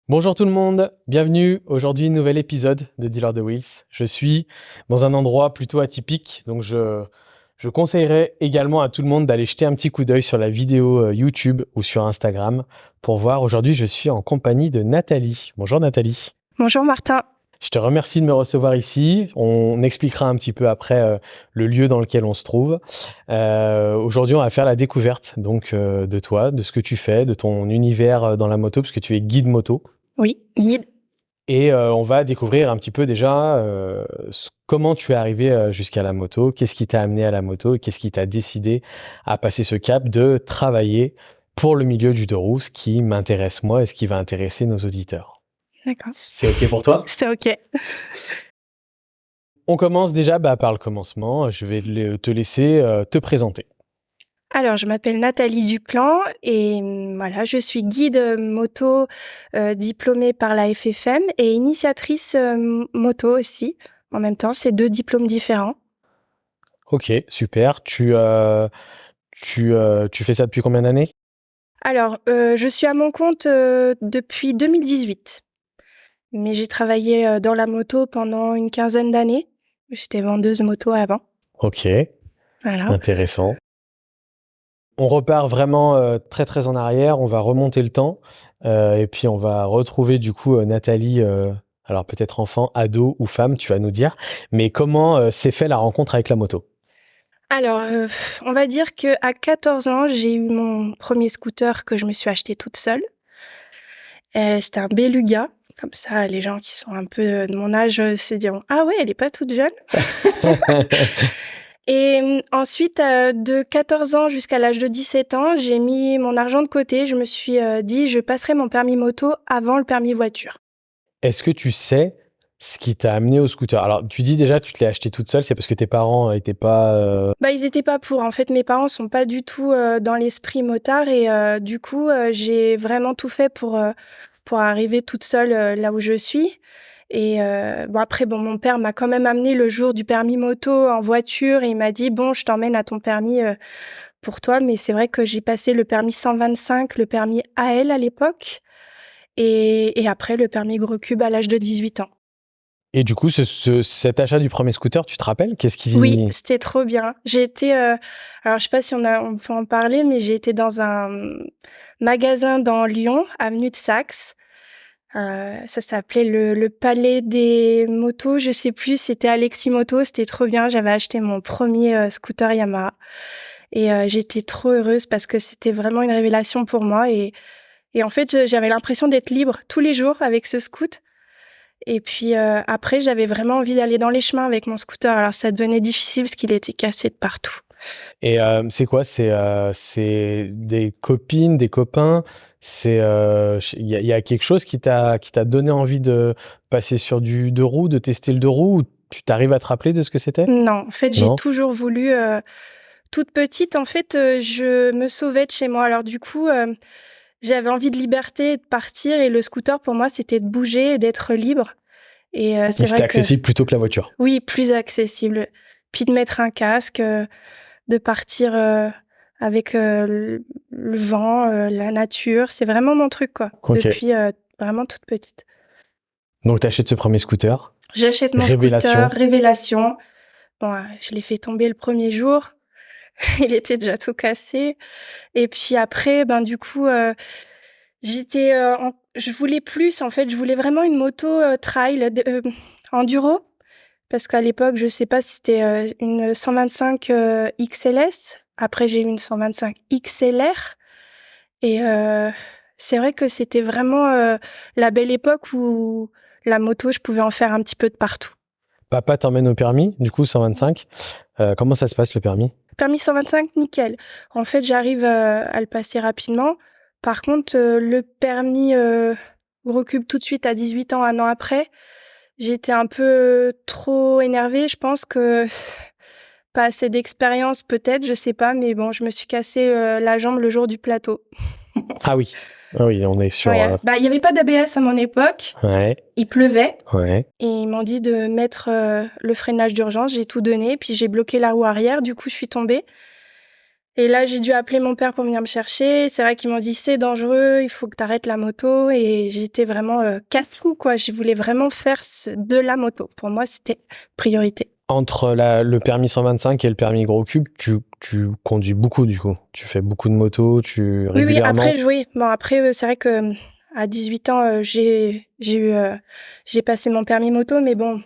Bonjour tout le monde, bienvenue. Aujourd'hui, nouvel épisode de Dealer de Wheels. Je suis dans un endroit plutôt atypique, donc je conseillerais également à tout le monde d'aller jeter un petit coup d'œil sur la vidéo YouTube ou sur Instagram pour voir. Aujourd'hui, je suis en compagnie de Nathalie. Bonjour Nathalie. Bonjour Martin. Je te remercie de me recevoir ici. On expliquera un petit peu après le lieu dans lequel on se trouve. Aujourd'hui, on va faire la découverte donc de toi, de ce que tu fais, de ton univers dans la moto, parce que tu es guide moto. Oui, guide. Et on va découvrir un petit peu déjà comment tu es arrivé jusqu'à la moto, qu'est-ce qui t'a amené à la moto et qu'est-ce qui t'a décidé à passer ce cap de travailler pour le milieu du deux roues, ce qui m'intéresse moi et ce qui va intéresser nos auditeurs. D'accord. C'est OK pour toi? C'était OK. On commence déjà par le commencement. Je vais te laisser te présenter. Alors, je m'appelle Nathalie Duplan et voilà, je suis guide moto diplômée par la FFM et initiatrice moto aussi. En même temps, c'est 2 diplômes différents. OK, super. Tu fais ça depuis combien d'années? Alors, je suis à mon compte depuis 2018, mais j'ai travaillé dans la moto pendant une quinzaine d'années. J'étais vendeuse moto avant. OK, Voilà. intéressant. On repart vraiment très très en arrière, on va remonter le temps et puis on va retrouver du coup Nathalie, alors peut-être enfant, ado ou femme, tu vas nous dire, mais comment s'est fait la rencontre avec la moto? Alors, on va dire qu'à 14 ans, j'ai eu mon premier scooter que je me suis acheté toute seule. C'était un Beluga. Comme ça, les gens qui sont un peu de mon âge se diront: «Ah ouais, elle est pas toute jeune». Et ensuite, de 14 ans jusqu'à l'âge de 17 ans, j'ai mis mon argent de côté. Je me suis, dit: «Je passerai mon permis moto avant le permis voiture». Est-ce que tu sais ce qui t'a amené au scooter? Alors tu dis déjà tu te l'es acheté toute seule, c'est parce que tes parents étaient pas... Bah, ils étaient pas pour. En fait, mes parents sont pas du tout, dans l'esprit motard et du coup, j'ai vraiment tout fait pour arriver toute seule, là où je suis et bon après bon, mon père m'a quand même amenée le jour du permis moto en voiture et il m'a dit: «Bon, je t'emmène à ton permis, pour toi». Mais c'est vrai que j'ai passé le permis 125, le permis AL à l'époque et après le permis gros cube à l'âge de 18 ans. Et du coup cet achat du premier scooter, tu te rappelles? Qu'est-ce Oui, qui... c'était trop bien. J'ai été, alors je sais pas si on peut en parler, mais j'ai été dans un magasin dans Lyon, avenue de Saxe. Ça s'appelait le Palais des motos, je sais plus, c'était Alexis Moto, c'était trop bien. J'avais acheté mon premier scooter Yamaha et j'étais trop heureuse parce que c'était vraiment une révélation pour moi et en fait, j'avais l'impression d'être libre tous les jours avec ce scoot. Et puis après, j'avais vraiment envie d'aller dans les chemins avec mon scooter. Alors ça devenait difficile parce qu'il était cassé de partout. Et c'est quoi? C'est des copines, des copains? Il y a quelque chose qui t'a donné envie de passer sur du deux roues, de tester le deux roues, ou tu t'arrives à te rappeler de ce que c'était? Non, en fait, j'ai Non? toujours voulu, toute petite, en fait, je me sauvais de chez moi. Alors du coup, j'avais envie de liberté et de partir et le scooter pour moi, c'était de bouger et d'être libre et c'est Donc c'était vrai que accessible plutôt que la voiture. oui, plus accessible. Puis de mettre un casque, de partir, avec, le vent, la nature, c'est vraiment mon truc, quoi, OK. depuis, vraiment toute petite. Donc tu achètes ce premier scooter. J'achète mon scooter, Révélation. révélation. Bon, je l'ai fait tomber le premier jour. Il était déjà tout cassé et puis après, ben, du coup, j'étais, je voulais plus, en fait. Je voulais vraiment une moto, trail, enduro parce qu'à l'époque, je sais pas si c'était, une 125, XLS. Après, j'ai eu une 125 XLR et c'est vrai que c'était vraiment, la belle époque où la moto, je pouvais en faire un petit peu de partout. Papa t'emmène au permis, du coup 125. Comment ça se passe le permis? Permis 125, nickel. En fait, j'arrive, à le passer rapidement. Par contre, le permis, recule tout de suite à 18 ans, 1 an après. J'étais un peu trop énervée. Je pense que pas assez d'expérience peut-être, je sais pas, mais bon, je me suis cassé, la jambe le jour du plateau. Ah oui. Ah oui, on est sur... Ouais, bah, il y avait pas d'ABS à mon époque. Ouais, Il pleuvait ouais. et ils m'ont dit de mettre, le freinage d'urgence. J'ai tout donné, puis j'ai bloqué la roue arrière. Du coup, je suis tombée. Et là, j'ai dû appeler mon père pour venir me chercher. C'est vrai qu'ils m'ont dit, c'est dangereux, il faut que tu arrêtes la moto. Et j'étais vraiment casse-cou, quoi. Je voulais vraiment faire de la moto. Pour moi, c'était priorité. Entre le permis 125 et le permis gros cube, tu conduis beaucoup du coup. Tu fais beaucoup de motos, Oui, régulièrement. Après, c'est vrai que à 18 ans, j'ai passé mon permis moto, mais bon,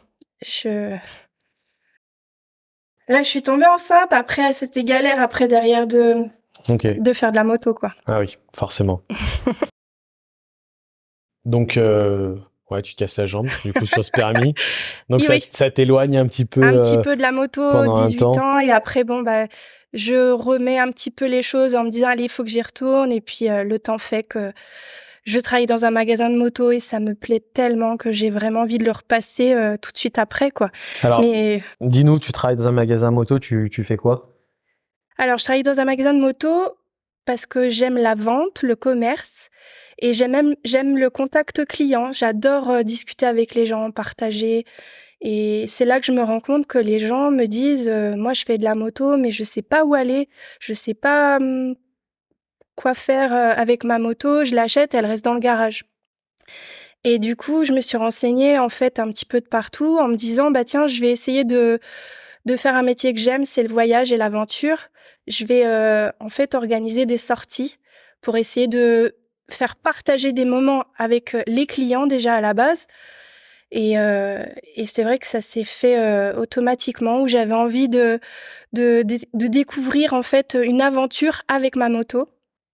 là, je suis tombée enceinte. Après, c'était galère après derrière de faire de la moto, quoi. Ah oui, forcément. Donc, ouais, tu te casses la jambe, du coup, sur ce permis. Donc, Oui. ça t'éloigne un petit peu de la moto, pendant 18 un temps. ans. Et après, je remets un petit peu les choses en me disant, allez, il faut que j'y retourne. Et puis, le temps fait que je travaille dans un magasin de moto et ça me plaît tellement que j'ai vraiment envie de le repasser tout de suite après, quoi. Alors, dis-nous, tu travailles dans un magasin moto, tu fais quoi? Alors, je travaille dans un magasin de moto parce que j'aime la vente, le commerce et j'aime le contact client. J'adore discuter avec les gens, partager. Et c'est là que je me rends compte que les gens me disent moi, je fais de la moto, mais je sais pas où aller. Je sais pas quoi faire avec ma moto. Je l'achète, elle reste dans le garage. Et du coup, je me suis renseignée en fait un petit peu de partout en me disant bah tiens, je vais essayer de faire un métier que j'aime, c'est le voyage et l'aventure. Je vais en fait organiser des sorties pour essayer de faire partager des moments avec les clients déjà à la base. Et c'est vrai que ça s'est fait automatiquement où j'avais envie de découvrir en fait une aventure avec ma moto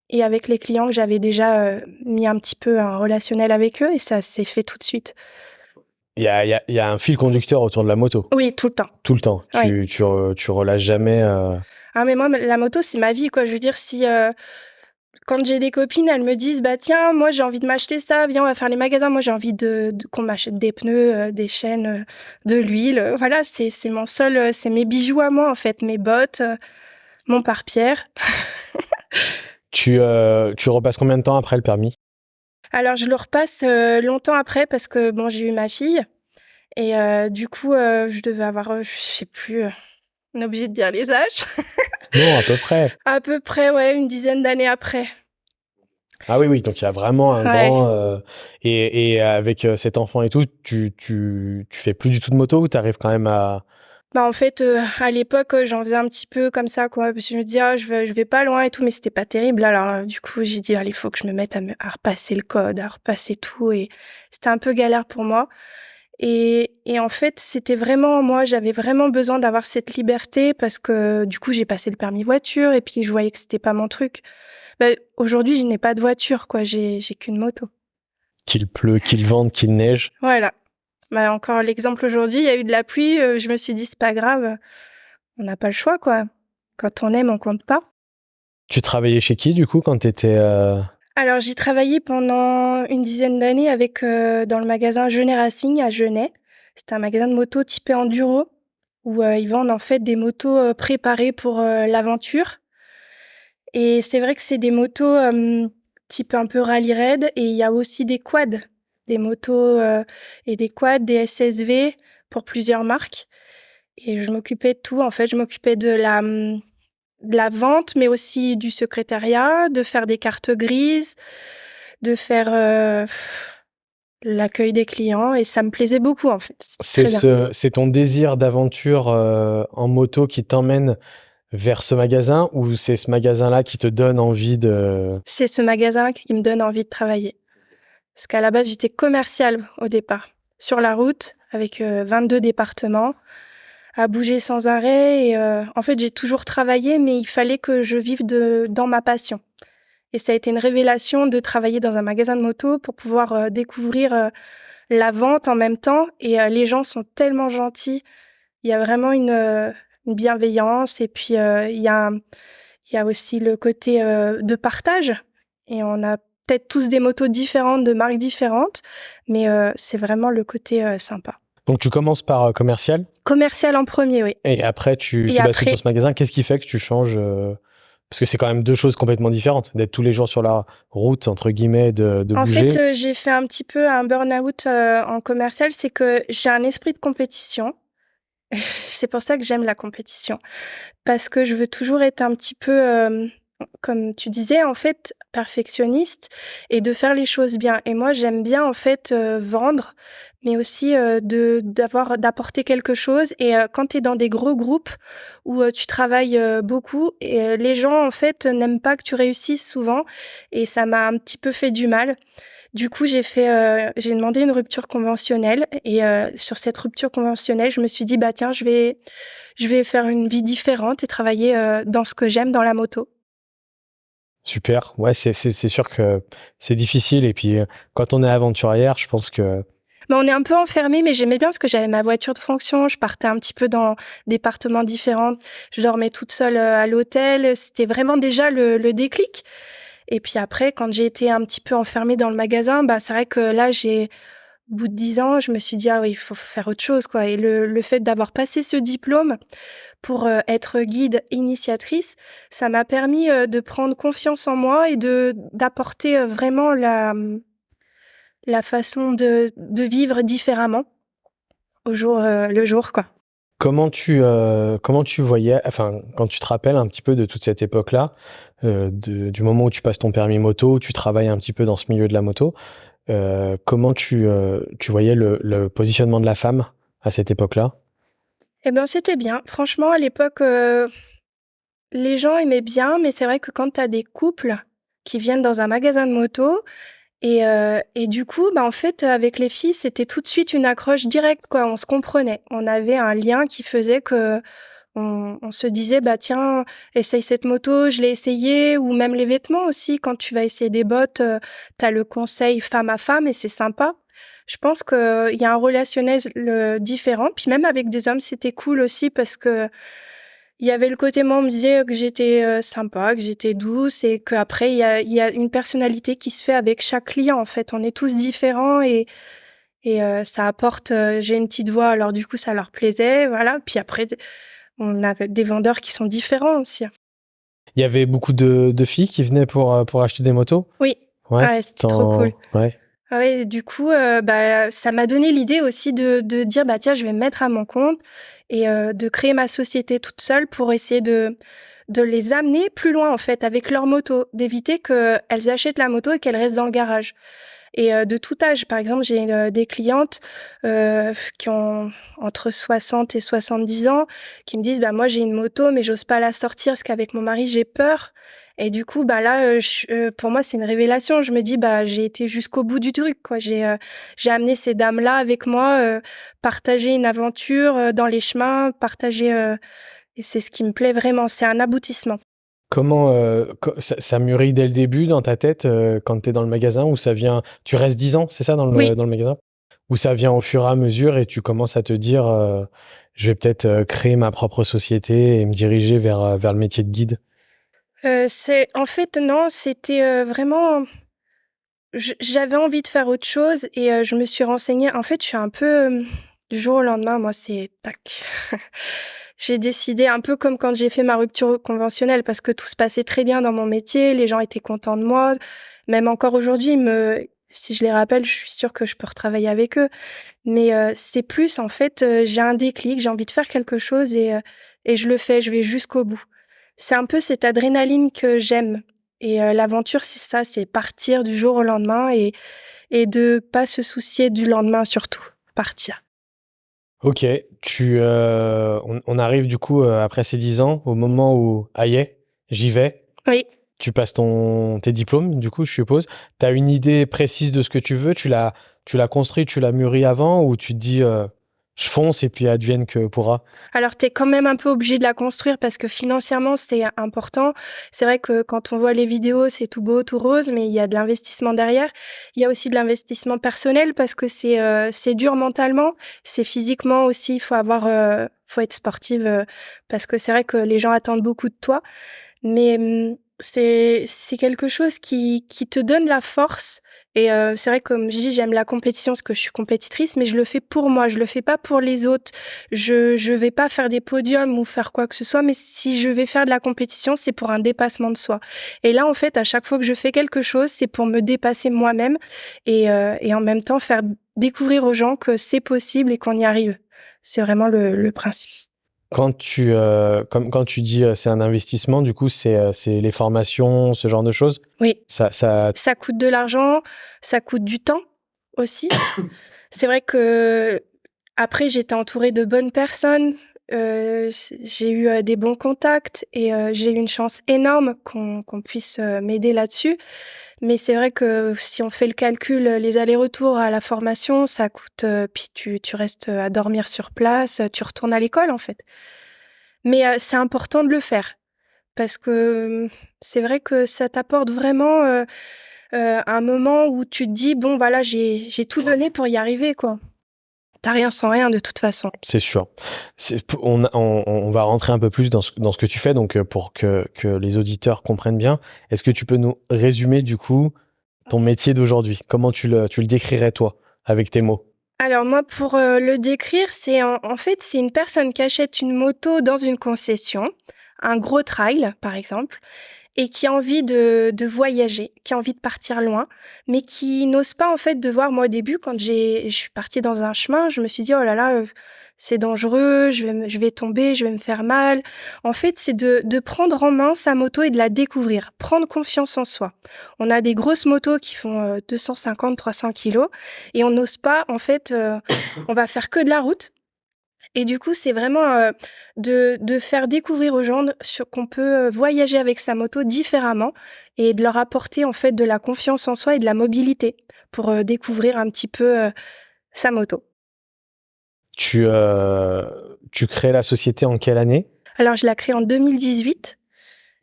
et avec les clients que j'avais déjà mis un petit peu un relationnel avec eux et ça s'est fait tout de suite. Il y a un fil conducteur autour de la moto. Oui, tout le temps. Tout le temps. Oui. Tu relâches jamais. Ah mais moi, la moto, c'est ma vie, quoi. Je veux dire, si quand j'ai des copines, elles me disent bah tiens, moi j'ai envie de m'acheter ça, viens on va faire les magasins. Moi j'ai envie de qu'on m'achète des pneus, des chaînes, de l'huile. Voilà, c'est mon seul, c'est mes bijoux à moi en fait, mes bottes, mon pare-pierre. Tu repasses combien de temps après le permis? Alors je le repasse longtemps après parce que bon j'ai eu ma fille et du coup je devais avoir, je sais plus, on est obligé de dire les âges. Non, à peu près. À peu près ouais, une dizaine d'années après. Ah oui, donc il y a vraiment un Ouais. grand... et avec cet enfant et tout, tu fais plus du tout de moto ou tu arrives quand même à... Bah en fait, à l'époque, j'en faisais un petit peu comme ça, quoi. Parce que je me dis, ah, je vais pas loin et tout, mais c'était pas terrible. Alors, du coup, j'ai dit, allez, faut que je me mette à repasser le code, à repasser tout. Et c'était un peu galère pour moi. Et en fait, c'était vraiment, moi, j'avais vraiment besoin d'avoir cette liberté parce que, du coup, j'ai passé le permis voiture et puis je voyais que c'était pas mon truc. Bah, aujourd'hui, je n'ai pas de voiture, quoi. J'ai qu'une moto. Qu'il pleut, qu'il vente, qu'il neige. Voilà. Bah, encore l'exemple aujourd'hui, il y a eu de la pluie, je me suis dit c'est pas grave, on n'a pas le choix quoi. Quand on aime, on compte pas. Tu travaillais chez qui du coup quand t'étais... Alors j'ai travaillé pendant une dizaine d'années avec dans le magasin Genet Racing à Genève. C'était un magasin de motos typé enduro où ils vendent en fait des motos préparées pour l'aventure. Et c'est vrai que c'est des motos type un peu rallye raid et il y a aussi des quads, des motos et des quads, des SSV pour plusieurs marques. Et je m'occupais de tout, en fait. Je m'occupais de la vente, mais aussi du secrétariat, de faire des cartes grises, de faire l'accueil des clients. Et ça me plaisait beaucoup, en fait. C'est ton désir d'aventure en moto qui t'emmène vers ce magasin ou c'est ce magasin-là qui te donne envie de... C'est ce magasin qui me donne envie de travailler. Parce qu'à la base, j'étais commerciale au départ. Sur la route, avec 22 départements, à bouger sans arrêt. Et en fait, j'ai toujours travaillé, mais il fallait que je vive dans ma passion. Et ça a été une révélation de travailler dans un magasin de moto pour pouvoir découvrir la vente en même temps. Et les gens sont tellement gentils. Il y a vraiment une bienveillance. Et puis, il y a aussi le côté de partage. Et on a peut-être tous des motos différentes, de marques différentes. Mais c'est vraiment le côté sympa. Donc tu commences par commercial? Commercial en premier, oui. Et après, tu bascules sur ce magasin. Qu'est-ce qui fait que tu changes parce que c'est quand même deux choses complètement différentes, d'être tous les jours sur la route, entre guillemets, de bouger. En fait, j'ai fait un petit peu un burn-out en commercial. C'est que j'ai un esprit de compétition. C'est pour ça que j'aime la compétition. Parce que je veux toujours être un petit peu, comme tu disais, en fait, perfectionniste et de faire les choses bien. Et moi, j'aime bien, en fait, vendre, mais aussi, d'apporter quelque chose. Et quand tu es dans des gros groupes où, tu travailles, beaucoup et les gens, en fait, n'aiment pas que tu réussisses souvent et ça m'a un petit peu fait du mal. Du coup, j'ai demandé une rupture conventionnelle et sur cette rupture conventionnelle, je me suis dit: «Bah, tiens, je vais faire une vie différente et travailler, dans ce que j'aime, dans la moto». Super. Ouais, c'est sûr que c'est difficile et puis, quand on est aventurière, je pense que Bah, on est un peu enfermés, mais j'aimais bien parce que j'avais ma voiture de fonction, je partais un petit peu dans des départements différents. Je dormais toute seule, à l'hôtel, c'était vraiment déjà le déclic. Et puis après, quand j'ai été un petit peu enfermée dans le magasin, bah, c'est vrai que là, au bout de 10 ans, je me suis dit: «Ah oui, il faut faire autre chose, quoi». Et le fait d'avoir passé ce diplôme pour, être guide initiatrice, ça m'a permis, de prendre confiance en moi et d'apporter, vraiment la façon de vivre différemment au jour, le jour, quoi. comment tu voyais enfin, quand tu te rappelles un petit peu de toute cette époque-là, du moment où tu passes ton permis moto, où tu travailles un petit peu dans ce milieu de la moto, comment tu voyais le positionnement de la femme à cette époque-là? Et ben, c'était bien. Franchement, à l'époque, les gens aimaient bien, mais c'est vrai que quand tu as des couples qui viennent dans un magasin de moto et du coup, bah, en fait, avec les filles, c'était tout de suite une accroche directe, quoi. On se comprenait. On avait un lien qui faisait que on se disait: «Bah, tiens, essaye cette moto, je l'ai essayée» ou même les vêtements aussi. Quand tu vas essayer des bottes, tu as le conseil femme à femme et c'est sympa. Je pense qu'il y a un relationnel différent. Puis même avec des hommes, c'était cool aussi parce que il y avait le côté moi, on me disait que j'étais, sympa, que j'étais douce et qu'après il y a une personnalité qui se fait avec chaque client, en fait. On est tous différents et ça apporte, j'ai une petite voix, alors du coup, ça leur plaisait, voilà. Puis après on avait des vendeurs qui sont différents aussi. Il y avait beaucoup de filles qui venaient pour acheter des motos? Oui. Ouais? Ah ouais, c'était trop cool. Ouais. Ah ouais, du coup, bah, ça m'a donné l'idée aussi de dire: «Bah, tiens, je vais me mettre à mon compte» et de créer ma société toute seule pour essayer de les amener plus loin, en fait, avec leur moto, d'éviter qu'elles achètent la moto et qu'elles restent dans le garage. Et de tout âge. Par exemple, j'ai, des clientes, qui ont entre 60 et 70 ans, qui me disent: «Bah, moi, j'ai une moto, mais j'ose pas la sortir parce qu'avec mon mari, j'ai peur». Et du coup, bah, là, pour moi, c'est une révélation. Je me dis: «Bah, j'ai été jusqu'au bout du truc, quoi». J'ai amené ces dames-là avec moi, partager une aventure, dans les chemins, partager, et c'est ce qui me plaît vraiment, c'est un aboutissement. Comment, ça mûrit dès le début dans ta tête, quand tu es dans le magasin ou ça vient tu restes 10 ans, c'est ça Oui. dans le magasin? Ou ça vient au fur et à mesure et tu commences à te dire, «Je vais peut-être, créer ma propre société et me diriger vers le métier de guide»? C'est en fait, non, c'était, vraiment j'avais envie de faire autre chose et je me suis renseignée. En fait, je suis un peu, du jour au lendemain, moi, c'est tac. J'ai décidé un peu comme quand j'ai fait ma rupture conventionnelle parce que tout se passait très bien dans mon métier, les gens étaient contents de moi. Même encore aujourd'hui, si je les rappelle, je suis sûre que je peux retravailler avec eux. Mais c'est plus en fait, j'ai un déclic, j'ai envie de faire quelque chose et je le fais, je vais jusqu'au bout. C'est un peu cette adrénaline que j'aime et l'aventure, c'est ça, c'est partir du jour au lendemain et de pas se soucier du lendemain surtout, partir. OK, on arrive du coup, après ces 10 ans, au moment où: «Ça y est, j'y vais». Oui. Tu passes tes diplômes, du coup, je suppose. Tu as une idée précise de ce que tu veux? Tu l'as construit, tu l'as mûri avant ou tu te dis, «Je fonce et puis advienne que pourra»? Alors, tu es quand même un peu obligé de la construire parce que financièrement, c'est important. C'est vrai que quand on voit les vidéos, c'est tout beau, tout rose, mais il y a de l'investissement derrière. Il y a aussi de l'investissement personnel parce que c'est dur mentalement, c'est physiquement aussi. Il faut faut être sportive, parce que c'est vrai que les gens attendent beaucoup de toi. Mais, c'est quelque chose qui te donne la force et c'est vrai, comme je dis, j'aime la compétition parce que je suis compétitrice, mais je le fais pour moi, je le fais pas pour les autres. Je vais pas faire des podiums ou faire quoi que ce soit, mais si je vais faire de la compétition, c'est pour un dépassement de soi. Et là, en fait, à chaque fois que je fais quelque chose, c'est pour me dépasser moi-même et en même temps faire découvrir aux gens que c'est possible et qu'on y arrive. C'est vraiment le principe. Quand tu dis c'est un investissement, du coup, c'est les formations, ce genre de choses. Oui. Ça... Ça coûte de l'argent, ça coûte du temps aussi. C'est vrai que après, j'étais entourée de bonnes personnes. J'ai eu des bons contacts et j'ai eu une chance énorme qu'on puisse m'aider là-dessus. Mais c'est vrai que si on fait le calcul, les allers-retours à la formation, ça coûte. Puis tu restes à dormir sur place, tu retournes à l'école en fait. Mais c'est important de le faire parce que c'est vrai que ça t'apporte vraiment un moment où tu te dis bon voilà j'ai tout donné pour y arriver quoi. T'as rien sans rien de toute façon. C'est sûr. On va rentrer un peu plus dans ce que tu fais, donc pour que les auditeurs comprennent bien. Est-ce que tu peux nous résumer du coup ton métier d'aujourd'hui? Comment tu le décrirais toi, avec tes mots? Alors moi, pour le décrire, c'est en fait, c'est une personne qui achète une moto dans une concession, un gros trail par exemple, et qui a envie de voyager, qui a envie de partir loin, mais qui n'ose pas en fait de voir. Moi au début, quand je suis partie dans un chemin, je me suis dit oh là là, c'est dangereux, je vais tomber, je vais me faire mal. En fait, c'est de prendre en main sa moto et de la découvrir, prendre confiance en soi. On a des grosses motos qui font 250, 300 kilos et on n'ose pas. En fait, on va faire que de la route. Et du coup, c'est vraiment de faire découvrir aux gens qu'on peut voyager avec sa moto différemment et de leur apporter en fait de la confiance en soi et de la mobilité pour découvrir un petit peu sa moto. Tu crées la société en quelle année? Alors, je l'ai créée en 2018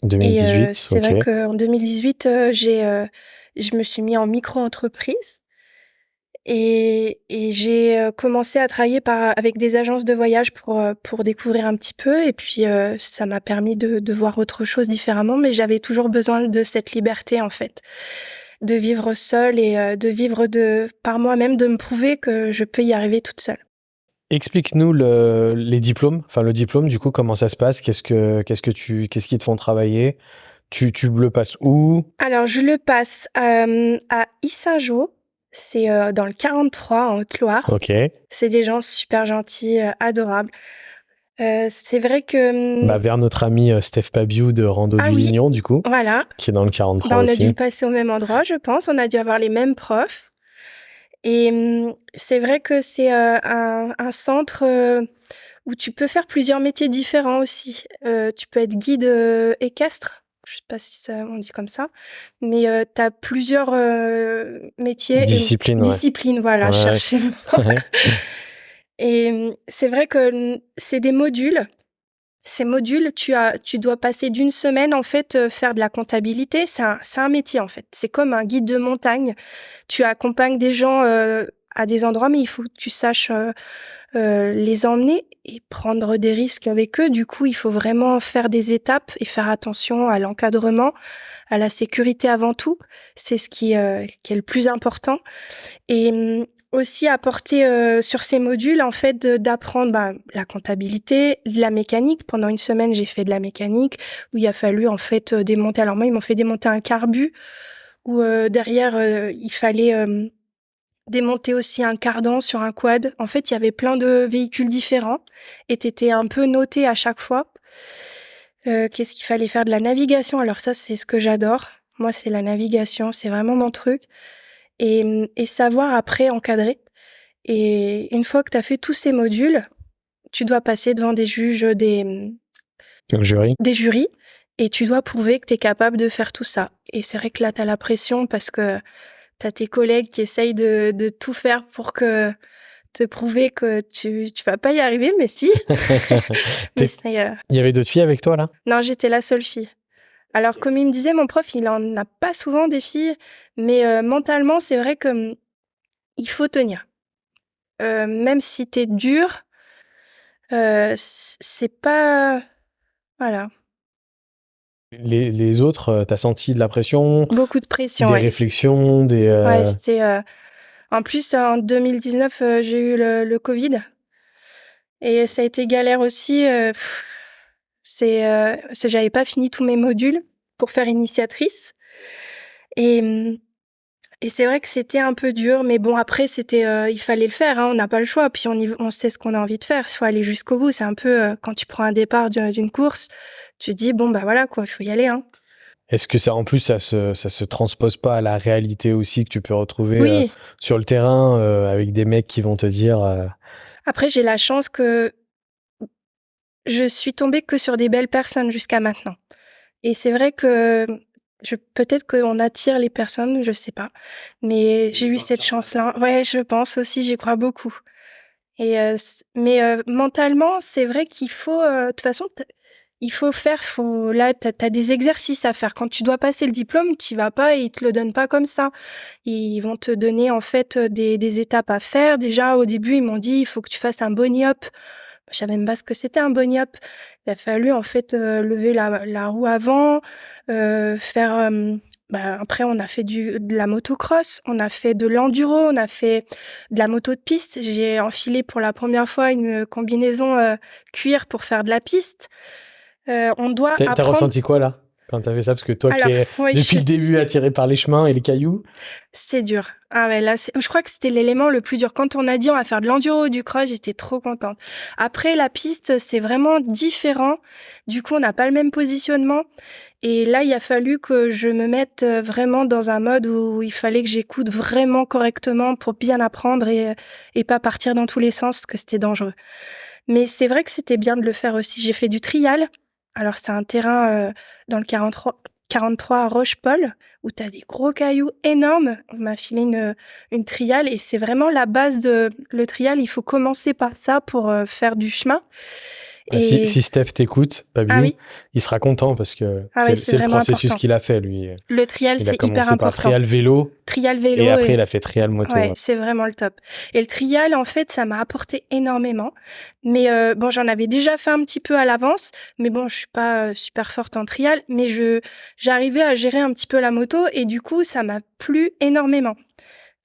et 2018, c'est ok. vrai qu'en 2018, je me suis mis en micro-entreprise. Et j'ai commencé à travailler avec des agences de voyage pour découvrir un petit peu. Et puis, ça m'a permis de voir autre chose différemment. Mais j'avais toujours besoin de cette liberté, en fait, de vivre seule et de vivre par moi-même, de me prouver que je peux y arriver toute seule. Explique-nous les diplômes. Enfin, le diplôme, du coup, comment ça se passe? Qu'est-ce qui te font travailler? Tu le passes où? Alors, je le passe à Yssingeaux. C'est dans le 43, en Haute-Loire. Ok. C'est des gens super gentils, adorables. C'est vrai que... Vers notre ami Steph Pabiou de Rando Ah du oui, Lignon, du coup, voilà. qui est dans le 43 On a dû aussi. le passer au même endroit, je pense. On a dû avoir les mêmes profs. Et c'est vrai que c'est un centre où tu peux faire plusieurs métiers différents aussi. Tu peux être guide équestre. Je sais pas si ça on dit comme ça, mais tu as plusieurs métiers et Discipline, ouais. disciplines, voilà, Ouais. cherchez le mot. Ouais. Et c'est vrai que c'est des modules. Ces modules, tu dois passer d'une semaine, en fait, faire de la comptabilité. C'est un métier, en fait. C'est comme un guide de montagne. Tu accompagnes des gens à des endroits, mais il faut que tu saches les emmener et prendre des risques avec eux. Du coup, il faut vraiment faire des étapes et faire attention à l'encadrement, à la sécurité avant tout. C'est ce qui est le plus important. Et aussi apporter sur ces modules, en fait, d'apprendre la comptabilité, de la mécanique. Pendant une semaine, j'ai fait de la mécanique où il a fallu, en fait, démonter. Alors moi, ils m'ont fait démonter un carbu où derrière, il fallait démonter aussi un cardan sur un quad. En fait, il y avait plein de véhicules différents et t'étais un peu noté à chaque fois. Qu'est-ce qu'il fallait faire? De la navigation. Alors ça, c'est ce que j'adore. Moi, c'est la navigation. C'est vraiment mon truc. Et savoir après encadrer. Et une fois que tu as fait tous ces modules, tu dois passer devant des juges, Le jury. des jurys, et tu dois prouver que tu es capable de faire tout ça. Et c'est vrai que là, tu as la pression parce que tu as tes collègues qui essayent de tout faire pour te prouver que tu vas pas y arriver, mais si. Mais Il y avait d'autres filles avec toi, là? Non, j'étais la seule fille. Alors, comme il me disait, mon prof, il en a pas souvent des filles, mais mentalement, c'est vrai que il faut tenir. Même si t'es dur, c'est pas... Voilà. Les autres, t'as senti de la pression, Beaucoup de pression, des ouais. réflexions, Ouais, c'était... En plus, en 2019, j'ai eu le Covid. Et ça a été galère aussi. J'avais pas fini tous mes modules pour faire initiatrice. Et, Et c'est vrai que c'était un peu dur, mais bon, après, il fallait le faire, hein, on n'a pas le choix. Puis on sait ce qu'on a envie de faire. Il faut aller jusqu'au bout. C'est un peu, quand tu prends un départ d'une course, tu te dis, bon, bah voilà, quoi, il faut y aller, hein. Est-ce que ça, en plus, ça se transpose pas à la réalité aussi que tu peux retrouver Oui. sur le terrain avec des mecs qui vont te dire. Après, j'ai la chance que je suis tombée que sur des belles personnes jusqu'à maintenant. Et c'est vrai que peut-être qu'on attire les personnes, je sais pas. Mais j'ai eu cette chance-là. Ouais, je pense aussi, j'y crois beaucoup. Et mentalement, c'est vrai qu'il faut, de toute façon, il faut faire, là, t'as des exercices à faire. Quand tu dois passer le diplôme, tu vas pas et ils te le donnent pas comme ça. Ils vont te donner, en fait, des étapes à faire. Déjà, au début, ils m'ont dit, il faut que tu fasses un body up. Je savais même pas ce que c'était un body up. Il a fallu, en fait, lever la roue avant, faire, après, on a fait de la motocross, on a fait de l'enduro, on a fait de la moto de piste. J'ai enfilé pour la première fois une combinaison cuir pour faire de la piste. On doit T'as apprendre. ressenti quoi là quand t'as fait ça? Parce que toi qui Alors, es oui, depuis le début attiré par les chemins et les cailloux. c'est dur. Ah ouais, là, je crois que c'était l'élément le plus dur. Quand on a dit on va faire de l'enduro, du cross, j'étais trop contente. Après, la piste, c'est vraiment différent. Du coup, on n'a pas le même positionnement. Et là, il a fallu que je me mette vraiment dans un mode où il fallait que j'écoute vraiment correctement pour bien apprendre et pas partir dans tous les sens, parce que c'était dangereux. Mais c'est vrai que c'était bien de le faire aussi. J'ai fait du trial. Alors, c'est un terrain dans le 43 à Roche-Paul, où tu as des gros cailloux énormes. On m'a filé une trial et c'est vraiment la base le trial. Il faut commencer par ça pour faire du chemin. Et Si Steph t'écoute, ah Pabiou, oui, il sera content parce que ah ouais, c'est le vraiment processus important. qu'il a fait, lui. Le trial, Il a c'est hyper commencé par important. trial vélo Trial et vélo après il a fait trial moto. ouais, c'est vraiment le top. Et le trial, en fait, ça m'a apporté énormément. Mais bon, j'en avais déjà fait un petit peu à l'avance, mais bon, je suis pas super forte en trial, mais j'arrivais à gérer un petit peu la moto et du coup, ça m'a plu énormément.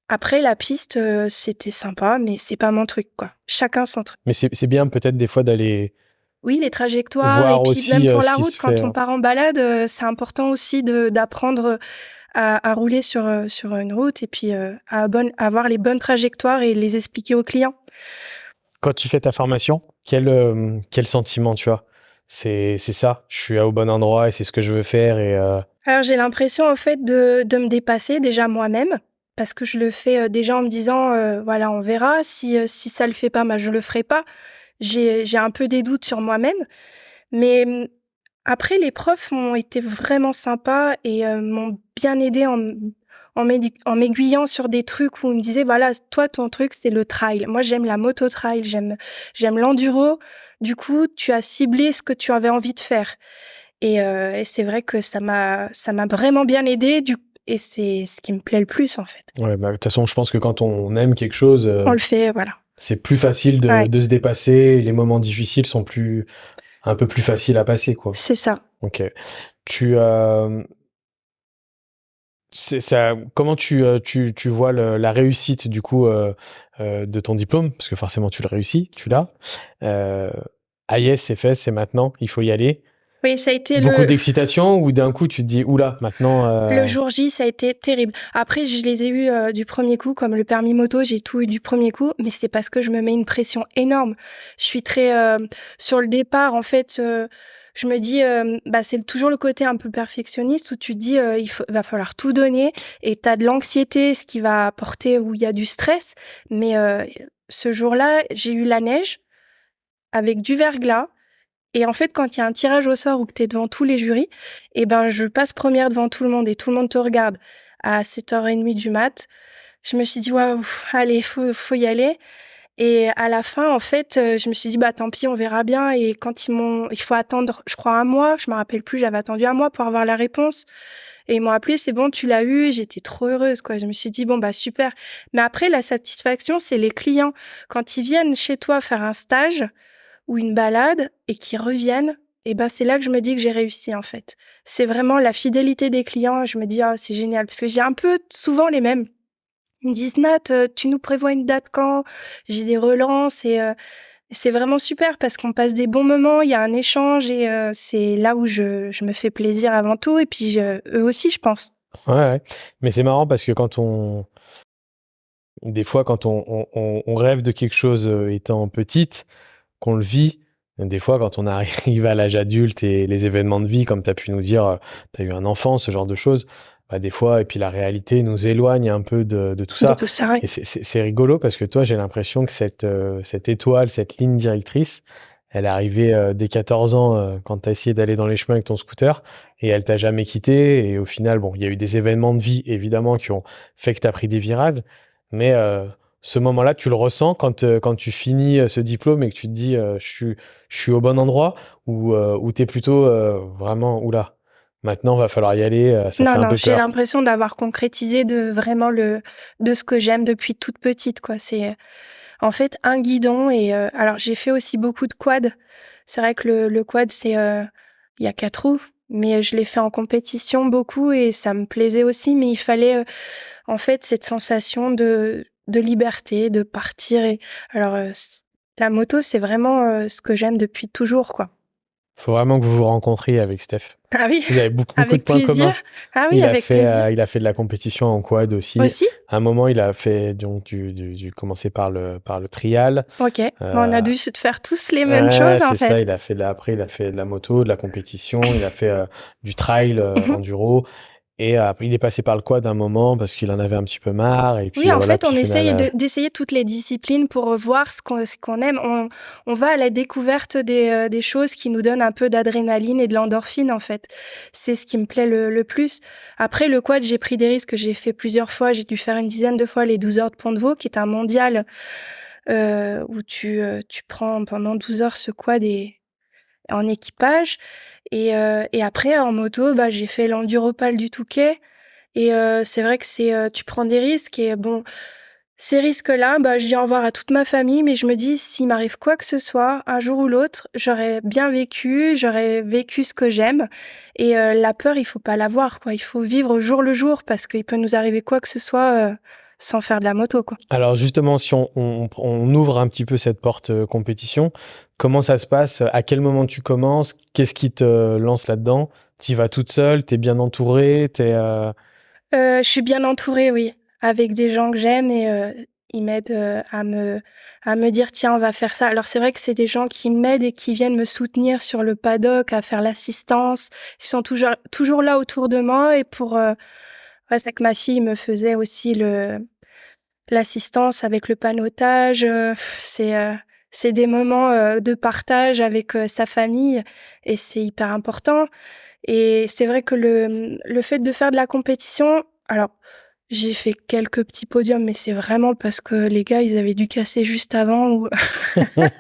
Après, la piste, c'était sympa, mais c'est pas mon truc, quoi. Chacun son truc. Mais c'est bien peut-être des fois d'aller Oui, les trajectoires et voir puis même aussi pour ce la qui route, se fait. quand on part en balade, c'est important aussi d'apprendre à rouler sur une route et puis à avoir les bonnes trajectoires et les expliquer aux clients. Quand tu fais ta formation, quel sentiment tu as? C'est ça, je suis au bon endroit et c'est ce que je veux faire et Alors j'ai l'impression en fait de me dépasser déjà moi-même parce que je le fais déjà en me disant voilà, on verra si ça le fait pas, bah je le ferai pas. J'ai un peu des doutes sur moi-même, mais après les profs ont été vraiment sympas et m'ont bien aidée en m'aiguillant sur des trucs où ils me disaient voilà, toi ton truc c'est le trail. Moi j'aime la moto trail, j'aime l'enduro. Du coup, tu as ciblé ce que tu avais envie de faire. Et c'est vrai que ça m'a vraiment bien aidée et c'est ce qui me plaît le plus en fait. ouais, bah, de toute façon, je pense que quand on aime quelque chose, On le fait, voilà. c'est plus facile Ouais, de se dépasser. Les moments difficiles sont un peu plus faciles à passer, quoi. c'est ça. Ok. Tu, c'est ça. Comment tu vois la réussite du coup de ton diplôme, parce que forcément tu le réussis, tu l'as. Euh, ah yes, c'est fait, c'est maintenant, il faut y aller. Oui, ça a été Beaucoup d'excitation ou d'un coup tu te dis oula, maintenant. le jour J, ça a été terrible. Après, je les ai eus du premier coup, comme le permis moto, j'ai tout eu du premier coup, mais c'est parce que je me mets une pression énorme. Je suis très sur le départ, en fait. Je me dis, c'est toujours le côté un peu perfectionniste où tu te dis, va falloir tout donner et t'as de l'anxiété, ce qui va apporter où il y a du stress. Mais ce jour-là, j'ai eu la neige avec du verglas. Et en fait, quand il y a un tirage au sort où tu es devant tous les jurys, et ben, je passe première devant tout le monde et tout le monde te regarde à 7h30 du mat. Je me suis dit, waouh, allez, faut y aller. Et à la fin, en fait, je me suis dit, bah, tant pis, on verra bien. Et quand il faut attendre, je crois, un mois, je me rappelle plus, j'avais attendu un mois pour avoir la réponse. Et ils m'ont appelé, c'est bon, tu l'as eu. J'étais trop heureuse, quoi. Je me suis dit, bon, bah, super. Mais après, la satisfaction, c'est les clients. Quand ils viennent chez toi faire un stage, ou une balade et qu'ils reviennent, et ben c'est là que je me dis que j'ai réussi en fait. C'est vraiment la fidélité des clients. Je me dis ah c'est génial parce que j'ai un peu souvent les mêmes. Ils me disent Nat, tu nous prévois une date quand? J'ai des relances et c'est vraiment super parce qu'on passe des bons moments. Il y a un échange et c'est là où je me fais plaisir avant tout et puis eux aussi je pense. Ouais, ouais. Mais c'est marrant parce que des fois, quand on rêve de quelque chose étant petite, qu'on le vit, des fois, quand on arrive à l'âge adulte et les événements de vie, comme tu as pu nous dire, tu as eu un enfant, ce genre de choses, bah, des fois, et puis la réalité nous éloigne un peu de tout De ça. tout ça, ouais. Et c'est rigolo parce que toi, j'ai l'impression que cette étoile, cette ligne directrice, elle est arrivée dès 14 ans quand tu as essayé d'aller dans les chemins avec ton scooter et elle t'a jamais quitté. Et au final, bon, il y a eu des événements de vie, évidemment, qui ont fait que tu as pris des virages. Mais ce moment-là, tu le ressens quand tu finis ce diplôme et que tu te dis je suis au bon endroit ou tu es plutôt vraiment oula, maintenant va falloir y aller, ça Non, fait un non, peu j'ai peur. l'impression d'avoir concrétisé de vraiment de ce que j'aime depuis toute petite, quoi. C'est en fait un guidon et alors j'ai fait aussi beaucoup de quad. C'est vrai que le quad c'est il y a 4 roues, mais je l'ai fait en compétition beaucoup et ça me plaisait aussi, mais il fallait en fait cette sensation de liberté, de partir et alors la moto c'est vraiment ce que j'aime depuis toujours, quoi. Faut vraiment que vous vous rencontriez avec Steph. Ah oui, Vous avez beaucoup, beaucoup de avec points plaisir. communs. Ah oui, avec plaisir. Il a fait de la compétition en quad aussi. Aussi? À un moment, il a fait donc commencer par le trial. OK. Bon, on a Euh, dû faire tous les mêmes ouais, choses, en c'est fait. ça. Après, il a fait de la moto, de la compétition. Il a fait du trail enduro. Et après, il est passé par le quad un moment parce qu'il en avait un petit peu marre. Et puis Oui, en voilà, fait, puis on au final, essaye d'essayer toutes les disciplines pour voir ce qu'on aime. On va à la découverte des choses qui nous donnent un peu d'adrénaline et de l'endorphine, en fait. C'est ce qui me plaît le plus. Après, le quad, j'ai pris des risques. J'ai fait plusieurs fois. J'ai dû faire une dizaine de fois les 12 heures de Pont de Vaux, qui est un mondial où tu prends pendant 12 heures ce quad en équipage. Et après, en moto, bah, j'ai fait l'Enduropal du Touquet. Et c'est vrai que tu prends des risques et bon, ces risques-là, bah, je dis au revoir à toute ma famille, mais je me dis: «S'il m'arrive quoi que ce soit, un jour ou l'autre, j'aurais vécu ce que j'aime» et la peur, il faut pas l'avoir, quoi. Il faut vivre au jour le jour parce qu'il peut nous arriver quoi que ce soit, sans faire de la moto, quoi. alors justement, si on ouvre un petit peu cette porte compétition, comment ça se passe? À quel moment tu commences? Qu'est-ce qui te lance là-dedans? Tu y vas toute seule? T'es bien entourée? Je suis bien entourée, oui, avec des gens que j'aime et ils m'aident, à me dire: «Tiens, on va faire ça». Alors c'est vrai que c'est des gens qui m'aident et qui viennent me soutenir sur le paddock, à faire l'assistance. Ils sont toujours là autour de moi et pour, ouais, c'est vrai que ma fille me faisait aussi l'assistance avec le panneautage, c'est, heu, c'est des moments, de partage avec, sa famille et c'est hyper important. Et c'est vrai que le fait de faire de la compétition, alors j'ai fait quelques petits podiums, mais c'est vraiment parce que les gars, ils avaient dû casser juste avant ou Ouais,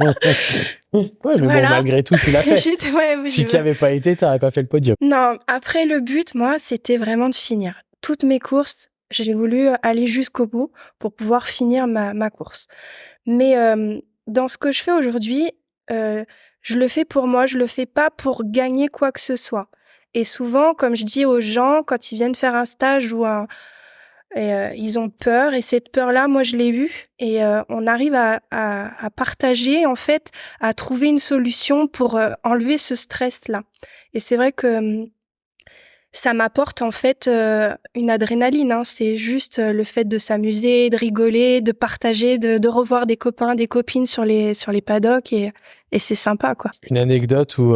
mais bon, voilà. malgré tout, tu l'as fait. J'étais ouais, oui, Si tu n'y avais pas été, tu n'aurais pas fait le podium. non, après le but, moi, c'était vraiment de finir. Toutes mes courses, j'ai voulu aller jusqu'au bout pour pouvoir finir ma course. Mais, dans ce que je fais aujourd'hui, heu, je le fais pour moi, je le fais pas pour gagner quoi que ce soit. Et souvent, comme je dis aux gens, quand ils viennent faire un stage ou un et ils ont peur et cette peur-là, moi, je l'ai eue et on arrive à partager, en fait, à trouver une solution pour, enlever ce stress-là. Et c'est vrai que, ça m'apporte en fait, une adrénaline, hein. C'est juste, le fait de s'amuser, de rigoler, de partager, de revoir des copains, des copines sur les paddocks et c'est sympa, quoi. Une anecdote ou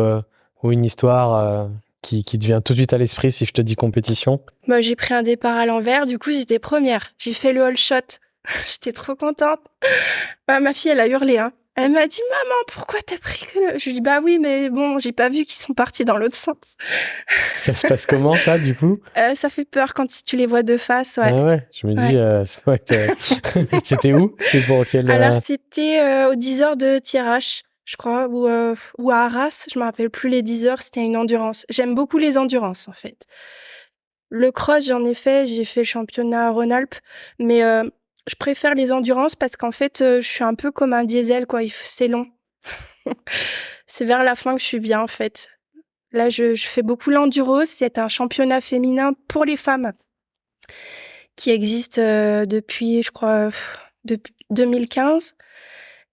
une histoire qui te vient tout de suite à l'esprit si je te dis compétition? Moi, j'ai pris un départ à l'envers, du coup, j'étais première. J'ai fait le all shot. J'étais trop contente. Bah, ma fille, elle a hurlé, hein. Elle m'a dit: «Maman, pourquoi t'as pris que le» je lui dis: «Bah oui, mais bon, j'ai pas vu qu'ils sont partis dans l'autre sens». Ça se passe comment ça, du coup? Ça fait peur quand tu les vois de face, ouais. Ah ouais, je me dis, Ouais. c'est vrai que c'était où? C'était pour quel... Alors c'était, aux 10 heures de Thiérache, je crois, ou à Arras, je me rappelle plus les 10 heures, c'était une endurance. J'aime beaucoup les endurances, en fait. Le cross, j'en ai fait, j'ai fait le championnat Rhône-Alpes, mais je préfère les endurances parce qu'en fait, je suis un peu comme un diesel, quoi, c'est long. C'est vers la fin que je suis bien, en fait. Là, je fais beaucoup l'enduro, c'est un championnat féminin pour les femmes qui existe, depuis, je crois, depuis 2015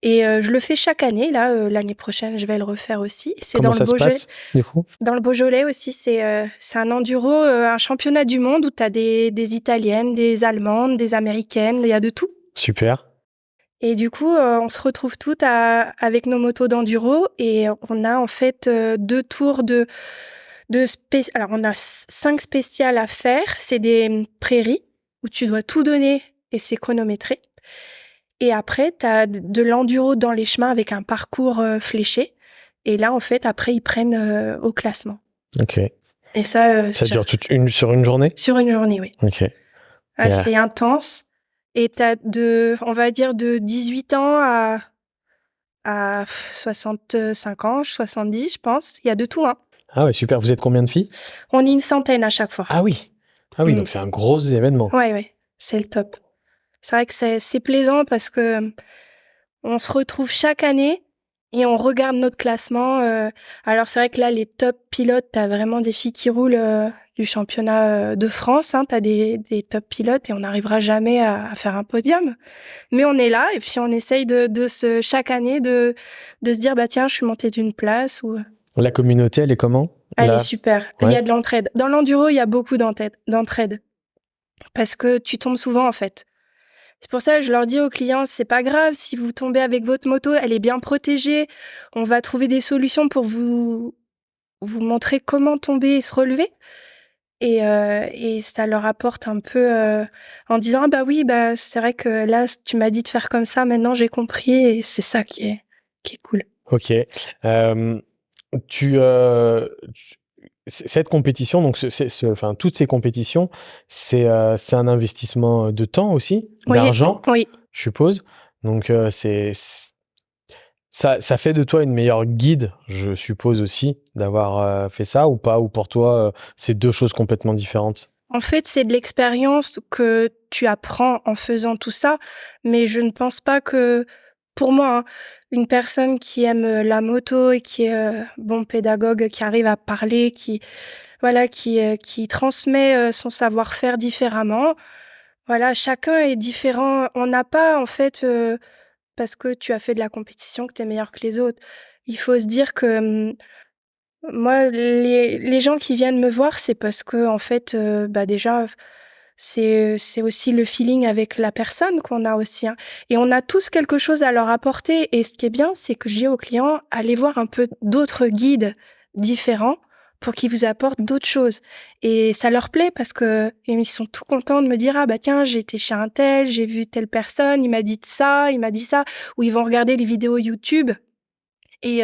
Et je le fais chaque année. Là, l'année prochaine, je vais le refaire aussi. C'est Comment dans le ça se Beaujolais. passe, du coup? Dans le Beaujolais aussi, c'est un enduro, un championnat du monde où tu as des Italiennes, des Allemandes, des Américaines, il y a de tout. Super. Et du coup, on se retrouve toutes avec nos motos d'enduro et on a en fait 2 tours alors on a 5 spéciales à faire. C'est des prairies où tu dois tout donner et c'est chronométré. Et après, tu as de l'enduro dans les chemins avec un parcours fléché. Et là, en fait, après, ils prennent au classement. Ok. Et ça, Ça dure sur une journée? sur une journée, oui. Ok. C'est intense. Et t'as on va dire de 18 ans à 65 ans, 70, je pense. Il y a de tout, hein. Ah ouais, super. Vous êtes combien de filles? On est une centaine à chaque fois. Ah oui. Ah oui, donc c'est un gros événement. Ouais, c'est le top. C'est vrai que c'est plaisant parce que on se retrouve chaque année et on regarde notre classement. Alors c'est vrai que là, les top pilotes, t'as vraiment des filles qui roulent du championnat de France. Hein, t'as des top pilotes et on n'arrivera jamais à faire un podium. Mais on est là et puis on essaye chaque année de se dire bah tiens, je suis montée d'une place ou. La communauté, elle est comment? Elle est super. Ouais. Il y a de l'entraide. Dans l'enduro, il y a beaucoup d'entraide parce que tu tombes souvent en fait. C'est pour ça que je leur dis aux clients, c'est pas grave si vous tombez avec votre moto, elle est bien protégée. On va trouver des solutions pour vous montrer comment tomber et se relever. Et ça leur apporte un peu en disant ah bah oui, bah c'est vrai que là tu m'as dit de faire comme ça, maintenant j'ai compris et c'est ça qui est cool. Ok. Cette compétition, donc enfin toutes ces compétitions, c'est un investissement de temps aussi, d'argent, Oui. je suppose. Donc ça fait de toi une meilleure guide, je suppose aussi, d'avoir fait ça ou pas, ou pour toi c'est deux choses complètement différentes. En fait, c'est de l'expérience que tu apprends en faisant tout ça, mais je ne pense pas que, pour moi, hein, une personne qui aime la moto et qui est bon pédagogue, qui arrive à parler, qui transmet son savoir-faire différemment. Voilà, chacun est différent. On n'a pas, en fait, parce que tu as fait de la compétition, que tu es meilleur que les autres. Il faut se dire que moi, les gens qui viennent me voir, c'est parce que en fait, bah déjà, c'est aussi le feeling avec la personne qu'on a aussi, hein. Et on a tous quelque chose à leur apporter. Et ce qui est bien, c'est que je dis aux clients, allez voir un peu d'autres guides différents pour qu'ils vous apportent d'autres choses. Et ça leur plaît parce que ils sont tout contents de me dire, ah bah tiens, j'ai été chez un tel, j'ai vu telle personne, il m'a dit ça, il m'a dit ça. Ou ils vont regarder les vidéos YouTube. Et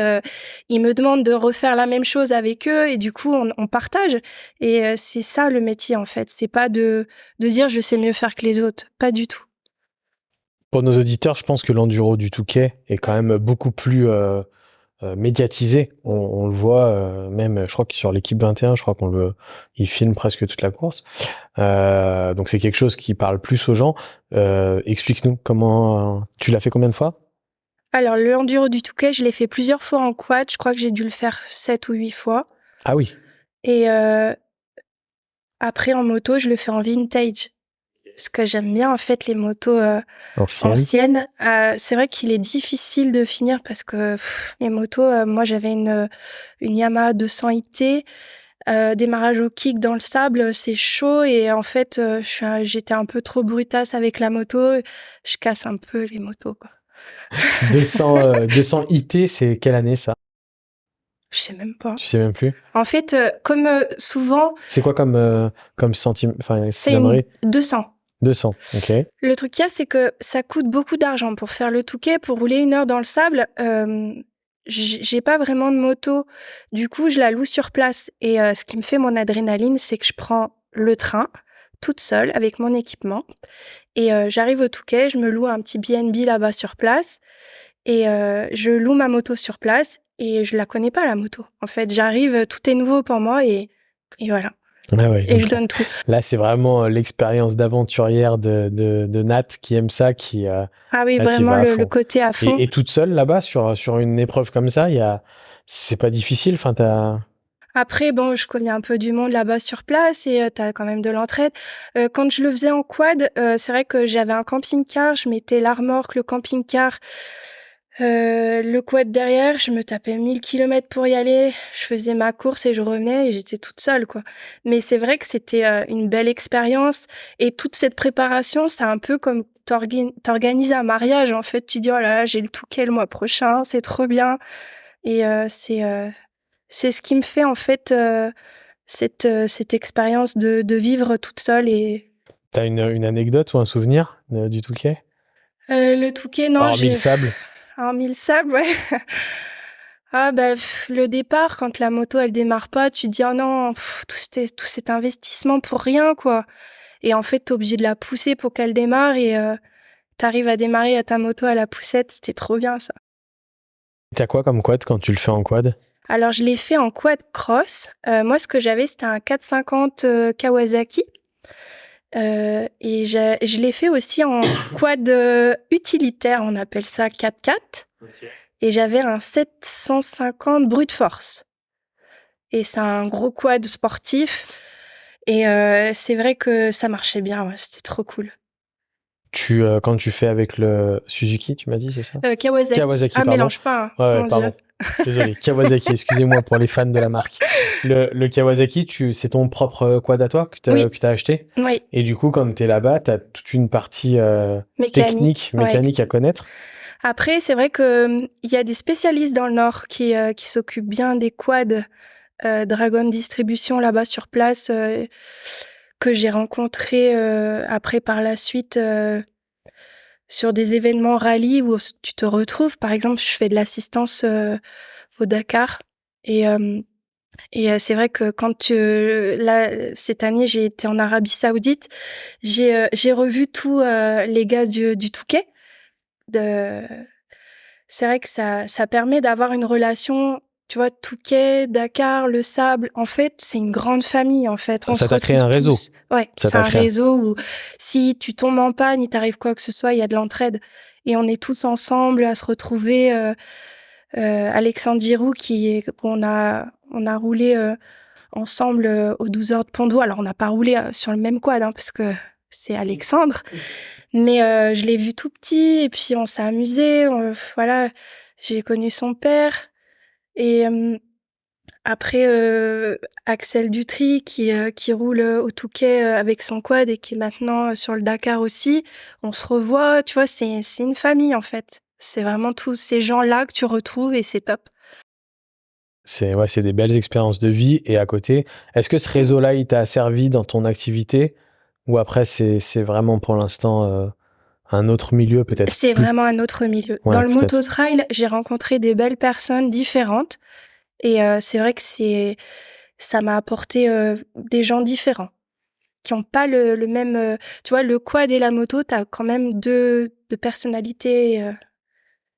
ils me demandent de refaire la même chose avec eux et du coup on partage et c'est ça le métier en fait, c'est pas de dire je sais mieux faire que les autres, pas du tout. Pour nos auditeurs, je pense que l'enduro du Touquet est quand même beaucoup plus médiatisé. On le voit même, je crois que sur l'équipe 21, je crois il filme presque toute la course. Donc c'est quelque chose qui parle plus aux gens. Explique-nous comment tu l'as fait combien de fois? Alors le enduro du Touquet, je l'ai fait plusieurs fois en quad, je crois que j'ai dû le faire 7 ou 8 fois. Ah oui. Et après en moto, je le fais en vintage. Parce que j'aime bien en fait les motos anciennes. C'est vrai qu'il est difficile de finir parce que les motos, moi j'avais une Yamaha 200 IT, démarrage au kick dans le sable, c'est chaud et en fait j'étais un peu trop brutasse avec la moto, je casse un peu les motos quoi. 200 IT, c'est quelle année ça? Je sais même pas. Tu sais même plus? En fait, comme souvent. C'est quoi comme centime, enfin C'est une 200. 200, ok. Le truc qu'il y a, c'est que ça coûte beaucoup d'argent pour faire le Touquet, pour rouler 1 heure dans le sable. J'ai pas vraiment de moto, du coup je la loue sur place et ce qui me fait mon adrénaline, c'est que je prends le train toute seule avec mon équipement et j'arrive au Touquet, je me loue un petit B&B là-bas sur place et je loue ma moto sur place et je la connais pas la moto. En fait, j'arrive, tout est nouveau pour moi et voilà. Ah ouais, et je donne tout. Là, c'est vraiment l'expérience d'aventurière de Nat qui aime ça, qui ah oui, vraiment le côté à fond. Et toute seule là-bas sur une épreuve comme ça, c'est pas difficile. Enfin, Après, bon, je connais un peu du monde là-bas sur place et t'as quand même de l'entraide. Quand je le faisais en quad, c'est vrai que j'avais un camping-car, je mettais la remorque, le camping-car Le quad derrière, je me tapais 1000 kilomètres pour y aller. Je faisais ma course et je revenais et j'étais toute seule, quoi. Mais c'est vrai que c'était une belle expérience. Et toute cette préparation, c'est un peu comme t'organises un mariage. En fait, tu dis, oh là là, j'ai le Touquet le mois prochain, c'est trop bien. Et c'est ce qui me fait, en fait, cette expérience de vivre toute seule. Et T'as une anecdote ou un souvenir du Touquet? le Touquet, non, Hormis le sable. hormis le sable, ouais. Ah bah, le départ, quand la moto elle démarre pas, tu te dis: «Oh non, tout cet investissement pour rien, quoi». Et en fait, tu es obligé de la pousser pour qu'elle démarre et tu arrives à démarrer à ta moto à la poussette, c'était trop bien ça. T'as quoi comme quad quand tu le fais en quad? Alors je l'ai fait en quad cross. Moi ce que j'avais, c'était un 450, Kawasaki, et je l'ai fait aussi en quad, utilitaire, on appelle ça 4x4, OK. et j'avais un 750 brute force. Et c'est un gros quad sportif et c'est vrai que ça marchait bien, ouais, c'était trop cool. Quand tu fais avec le Suzuki, tu m'as dit, c'est ça? Kawasaki. Kawasaki, Ah, pardon. mélange pas, hein, Ouais, mon Dieu. pardon. Désolé, Kawasaki, excusez-moi pour les fans de la marque. Le Kawasaki, c'est ton propre quad à toi Oui, que t'as acheté? oui, Et du coup, quand t'es là-bas, t'as toute une partie mécanique, technique, ouais. mécanique à connaître. Après, c'est vrai que, il y a des spécialistes dans le Nord qui s'occupent bien des quads, Dragon Distribution là-bas sur place, que j'ai rencontrés, après par la suite, sur des événements rallye où tu te retrouves. Par exemple, je fais de l'assistance, au Dakar et c'est vrai que quand, là, cette année, j'ai été en Arabie Saoudite, j'ai revu tous, les gars du Touquet. De C'est vrai que ça permet d'avoir une relation, tu vois? Touquet, Dakar, le sable, en fait, c'est une grande famille, en fait. On se Ça t'a créé retrouve un réseau. tous. Ouais, Ça c'est t'a un créé. réseau où si tu tombes en panne, il t'arrive quoi que ce soit, il y a de l'entraide et on est tous ensemble à se retrouver, Alexandre Giroux on a roulé, ensemble, aux 12 heures de Pont-d'Oie. Alors on n'a pas roulé, sur le même quad, hein, parce que c'est Alexandre, mais je l'ai vu tout petit et puis on s'est amusés, voilà. J'ai connu son père et après, Axel Dutry qui roule, au Touquet, avec son quad et qui est maintenant, sur le Dakar aussi. On se revoit, tu vois? C'est une famille, en fait. C'est vraiment tous ces gens-là que tu retrouves et c'est top. C'est des belles expériences de vie. Et à côté, est-ce que ce réseau-là, il t'a servi dans ton activité? Ou après, c'est vraiment pour l'instant un autre milieu, peut-être C'est plus. vraiment un autre milieu. Dans Ouais, le peut-être. moto-trail, j'ai rencontré des belles personnes différentes et c'est vrai que ça m'a apporté, des gens différents qui ont pas le même, tu vois? Le quad et la moto, tu as quand même deux personnalités,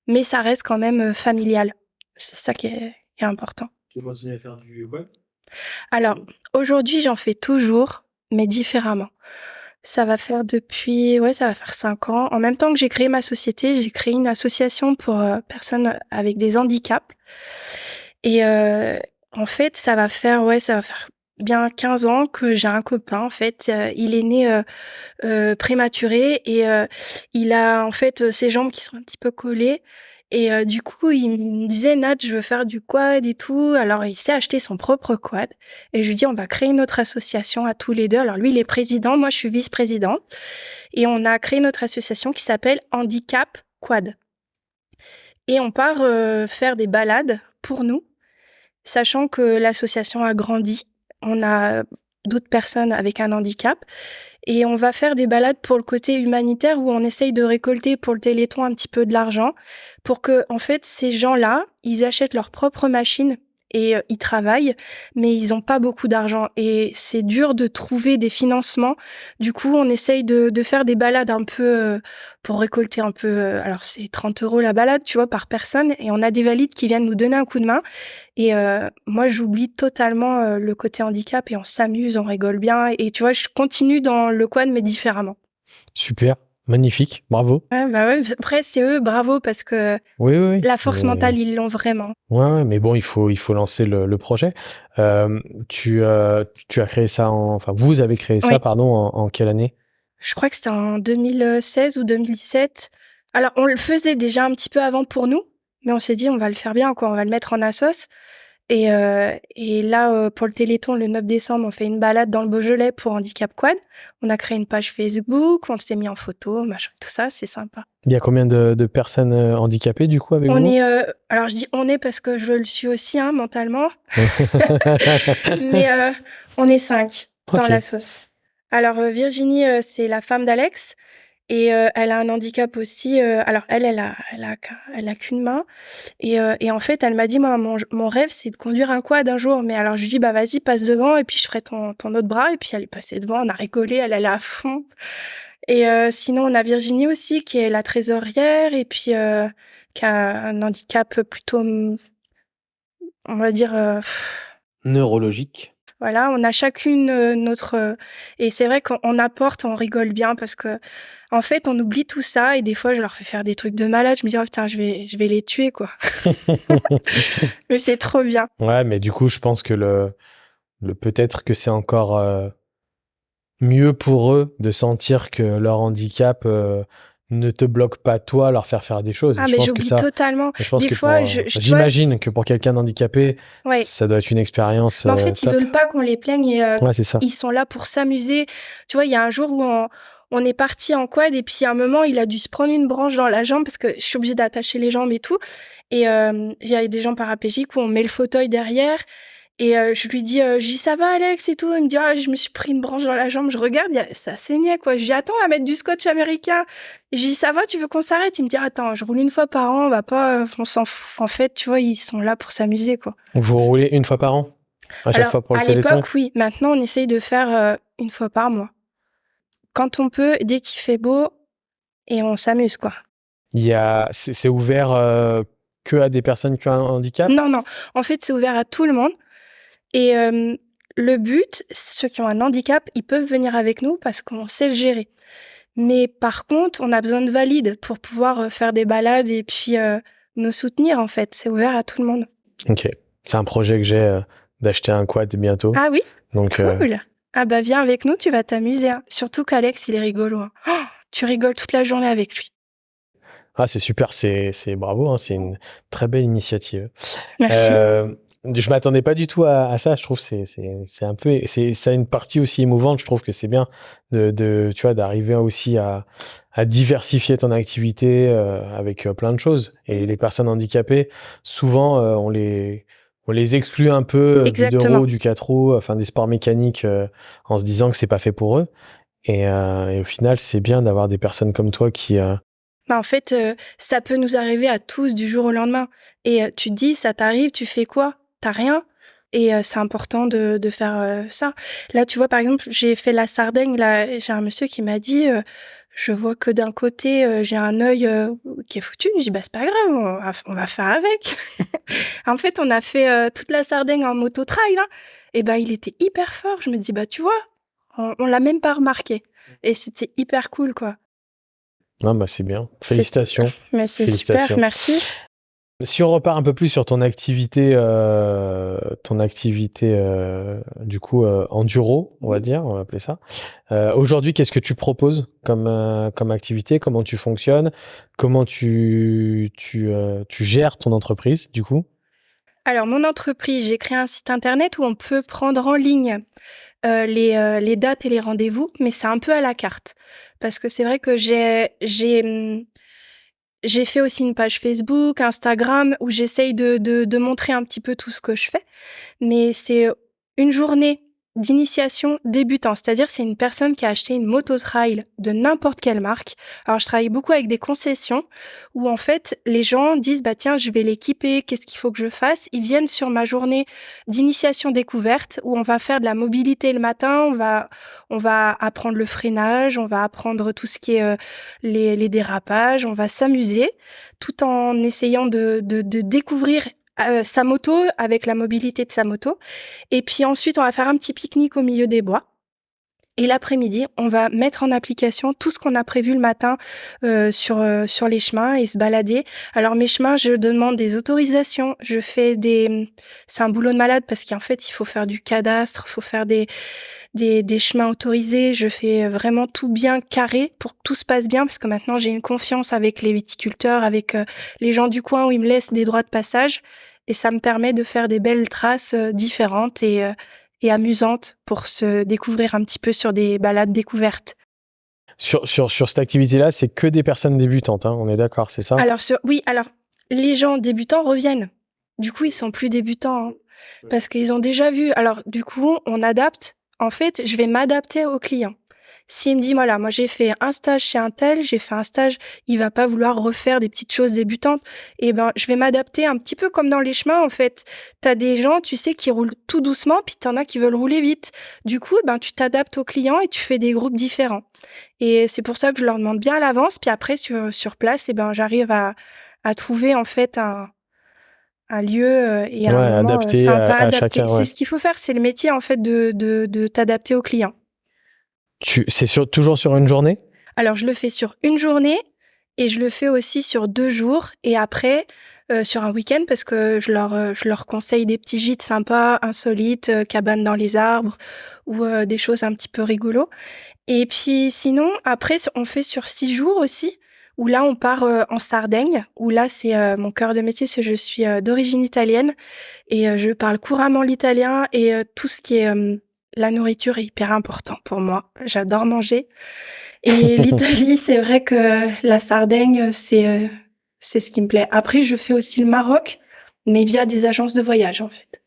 mais ça reste quand même, familial. C'est ça qui est important. Tu continues à faire du web? Alors, aujourd'hui, j'en fais toujours, mais différemment. Ça va faire 5 ans. En même temps que j'ai créé ma société, j'ai créé une association pour, personnes avec des handicaps et en fait, ça va faire bien 15 ans que j'ai un copain, en fait, il est né, prématuré et il a, en fait, ses jambes qui sont un petit peu collées et du coup, il me disait: «Nat, je veux faire du quad et tout». Alors il s'est acheté son propre quad et je lui dis: «On va créer notre association à tous les 2». Alors lui, il est président, moi je suis vice-présidente et on a créé notre association qui s'appelle Handicap Quad et on part, faire des balades pour nous, sachant que l'association a grandi. On a d'autres personnes avec un handicap et on va faire des balades pour le côté humanitaire où on essaye de récolter pour le Téléthon un petit peu de l'argent pour que, en fait, ces gens-là, ils achètent leur propre machine et ils travaillent, mais ils ont pas beaucoup d'argent et c'est dur de trouver des financements. Du coup, on essaye de faire des balades un peu, pour récolter un peu, alors c'est 30 € la balade, tu vois, par personne et on a des valides qui viennent nous donner un coup de main et moi, j'oublie totalement, le côté handicap et on s'amuse, on rigole bien et tu vois, je continue dans le quad mais différemment. Super, magnifique, bravo. Ouais, bah, ouais, après c'est eux, bravo parce que Oui, oui, oui. la force mentale, Mais, ils l'ont vraiment. ouais, ouais, mais bon, il faut lancer le projet. Tu as créé ça enfin, vous avez créé ça, Oui, pardon, en quelle année? je crois que c'était en 2016 ou 2017. Alors, on le faisait déjà un petit peu avant pour nous, mais on s'est dit: «On va le faire bien, quoi, on va le mettre en assos». Et là, pour le Téléthon, le 9 décembre, on fait une balade dans le Beaujolais pour Handicap Quad. On a créé une page Facebook, on s'est mis en photo, machin, tout ça, c'est sympa. Il y a combien de personnes handicapées du coup avec On vous? est, alors je dis «on est» parce que je le suis aussi, hein, mentalement, mais on est 5 dans Ok. la sauce. Alors, Virginie, c'est la femme d'Alex et elle a un handicap aussi, alors elle a qu'une main et en fait, elle m'a dit: «Moi, mon rêve, c'est de conduire un quad un jour». Mais alors je lui dis: «Bah, vas-y, passe devant et puis je ferai ton autre bras» et puis elle est passée devant, on a rigolé, elle allait à fond et sinon, on a Virginie aussi qui est la trésorière et puis, qui a un handicap plutôt, on va dire, Neurologique. voilà, on a chacune, notre, et c'est vrai qu'on apporte, on rigole bien parce que en fait, on oublie tout ça et des fois, je leur fais faire des trucs de malade. Je me dis: «Oh putain, je vais les tuer, quoi». Mais c'est trop bien. Ouais, mais du coup, je pense que le peut-être que c'est encore mieux pour eux de sentir que leur handicap ne te bloque pas toi, leur faire des choses. Et Ah je mais pense que j'oublie ça, totalement. je pense Des que fois, pour, tu vois, j'imagine que pour quelqu'un d'handicapé, ouais. ça doit être une expérience Mais en fait, ils top. veulent pas qu'on les plaigne et Ouais, c'est ça. ils sont là pour s'amuser. Tu vois, il y a un jour où on est partis en quad et puis à un moment, il a dû se prendre une branche dans la jambe parce que je suis obligée d'attacher les jambes et tout et il y a des jambes paraplégiques où on met le fauteuil derrière et je lui dis: «Ça va Alex?» et tout. Il me dit: «Ah, je me suis pris une branche dans la jambe». Je regarde, ça saignait, quoi. Je lui dis: «Attends, on va mettre du scotch américain». Et je lui dis: «Ça va, tu veux qu'on s'arrête?» Il me dit: «Attends, je roule une fois par an, on va pas, on s'en fout». En fait, tu vois, ils sont là pour s'amuser, quoi. Vous roulez une fois par an? À chaque Alors, fois pour le à Téléthon? l'époque, oui. Maintenant, on essaye de faire, une fois par mois. Quand on peut, dès qu'il fait beau et on s'amuse, quoi. C'est ouvert que à des personnes qui ont un handicap? Non, non, en fait, c'est ouvert à tout le monde et le but, ceux qui ont un handicap, ils peuvent venir avec nous parce qu'on sait le gérer. Mais par contre, on a besoin de valides pour pouvoir, faire des balades et puis, nous soutenir, en fait. C'est ouvert à tout le monde. Ok. C'est un projet que j'ai d'acheter un quad bientôt. Ah oui? Donc, Cool. Ah bah, viens avec nous, tu vas t'amuser, hein. Surtout qu'Alex, il est rigolo, hein. Oh, tu rigoles toute la journée avec lui. c'est super, c'est bravo, hein, c'est une très belle initiative. Merci. Euh, je m'attendais pas du tout à ça. Je trouve que c'est un peu, ça a une partie aussi émouvante. Je trouve que c'est bien tu vois, d'arriver aussi à diversifier ton activité avec plein de choses. Et les personnes handicapées, souvent, on les exclut un peu du 2 Exactement. roues, du 4 roues, enfin des sports mécaniques, en se disant que c'est pas fait pour eux. Et au final, c'est bien d'avoir des personnes comme toi qui, Bah, en fait, ça peut nous arriver à tous du jour au lendemain et tu te dis: «Ça t'arrive, tu fais quoi? Tu as rien» et c'est important de faire, ça. Là, tu vois, par exemple, j'ai fait la Sardaigne, là, et j'ai un monsieur qui m'a dit, «Je vois que d'un côté, j'ai un œil, qui est foutu». Je dis: «Bah, c'est pas grave, on va faire avec». En fait, on a fait, toute la Sardaigne en moto-trail, hein et bah, il était hyper fort. Je me dis: «Bah, tu vois, on l'a même pas remarqué» et c'était hyper cool, quoi. ah bah c'est bien. C'est Félicitations, Mais c'est super, félicitations. merci. Si on repart un peu plus sur ton activité du coup enduro, on va dire, on va appeler ça. Aujourd'hui, qu'est-ce que tu proposes comme activité? Comment tu fonctionnes? Comment tu gères ton entreprise du coup? Alors mon entreprise, j'ai créé un site internet où on peut prendre en ligne, les dates et les rendez-vous, mais c'est un peu à la carte. Parce que c'est vrai que j'ai fait aussi une page Facebook, Instagram où j'essaye de montrer un petit peu tout ce que je fais. Mais c'est une journée d'initiation débutant. C'est-à-dire, c'est une personne qui a acheté une moto trail de n'importe quelle marque. Alors, je travaille beaucoup avec des concessions où, en fait, les gens disent, bah, tiens, je vais l'équiper. Qu'est-ce qu'il faut que je fasse? Ils viennent sur ma journée d'initiation découverte où on va faire de la mobilité le matin. On va apprendre le freinage. On va apprendre tout ce qui est, les dérapages. On va s'amuser tout en essayant de découvrir sa moto avec la mobilité de sa moto et puis ensuite on va faire un petit pique-nique au milieu des bois Et l'après-midi, on va mettre en application tout ce qu'on a prévu le matin sur les chemins et se balader. Alors mes chemins, je demande des autorisations. C'est un boulot de malade parce qu'en fait, il faut faire du cadastre, il faut faire des chemins autorisés. Je fais vraiment tout bien carré pour que tout se passe bien parce que maintenant j'ai une confiance avec les viticulteurs, avec les gens du coin où ils me laissent des droits de passage et ça me permet de faire des belles traces différentes et amusantes pour se découvrir un petit peu sur des balades découvertes. Sur cette activité-là, c'est que des personnes débutantes, hein, on est d'accord, c'est ça? Alors les gens débutants reviennent. Du coup, ils sont plus débutants, hein, parce qu'ils ont déjà vu. Alors du coup, on adapte. En fait, je vais m'adapter au client. S'il me dit, voilà, moi j'ai fait un stage chez un tel, j'ai fait un stage, il va pas vouloir refaire des petites choses débutantes, et ben je vais m'adapter un petit peu comme dans les chemins en fait. T'as des gens, tu sais, qui roulent tout doucement, puis t'en as qui veulent rouler vite. Du coup, ben tu t'adaptes au client et tu fais des groupes différents. Et c'est pour ça que je leur demande bien à l'avance, puis après sur place, et ben j'arrive à trouver en fait un lieu et Ouais, un moment adapté sympa, à adapté. chacun, C'est ouais. ce qu'il faut faire, c'est le métier en fait de t'adapter au client. Toujours sur une journée? Alors, je le fais sur une journée et je le fais aussi sur 2 jours et après, sur un week-end parce que je leur conseille des petits gîtes sympas, insolites, cabanes dans les arbres ou des choses un petit peu rigolos. Et puis sinon, après, on fait sur 6 jours aussi, où là, on part en Sardaigne, où là, c'est mon cœur de métier, c'est que je suis d'origine italienne et je parle couramment l'italien et tout ce qui est la nourriture est hyper important pour moi. J'adore manger. Et l'Italie, c'est vrai que la Sardaigne, c'est ce qui me plaît. Après, je fais aussi le Maroc, mais via des agences de voyage, en fait.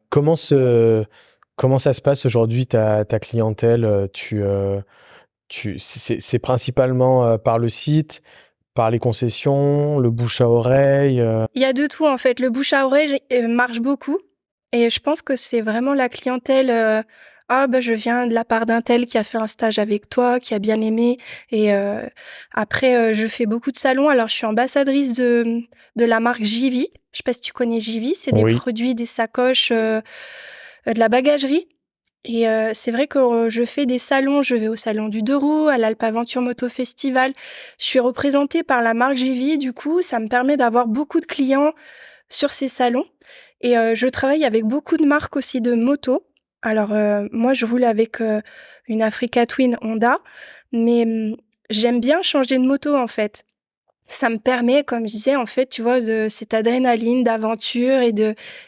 Comment ça se passe aujourd'hui, ta clientèle? C'est principalement par le site, par les concessions, le bouche à oreille? Il y a de tout, en fait. Le bouche à oreille marche beaucoup. Et je pense que c'est vraiment la clientèle. Ah, bah, je viens de la part d'un tel qui a fait un stage avec toi, qui a bien aimé. Et après, je fais beaucoup de salons. Alors, je suis ambassadrice de la marque Jivi. Je sais pas si tu connais Jivi. C'est des Oui. produits, des sacoches, de la bagagerie. Et c'est vrai que je fais des salons. Je vais au salon du Deux Roues, à l'Alpe Aventure Moto Festival. Je suis représentée par la marque Jivi. Du coup, ça me permet d'avoir beaucoup de clients sur ces salons. Et je travaille avec beaucoup de marques aussi de motos. Alors moi, je roule avec une Africa Twin Honda, mais j'aime bien changer de moto en fait. Ça me permet, comme je disais, en fait, tu vois, de cette adrénaline, d'aventure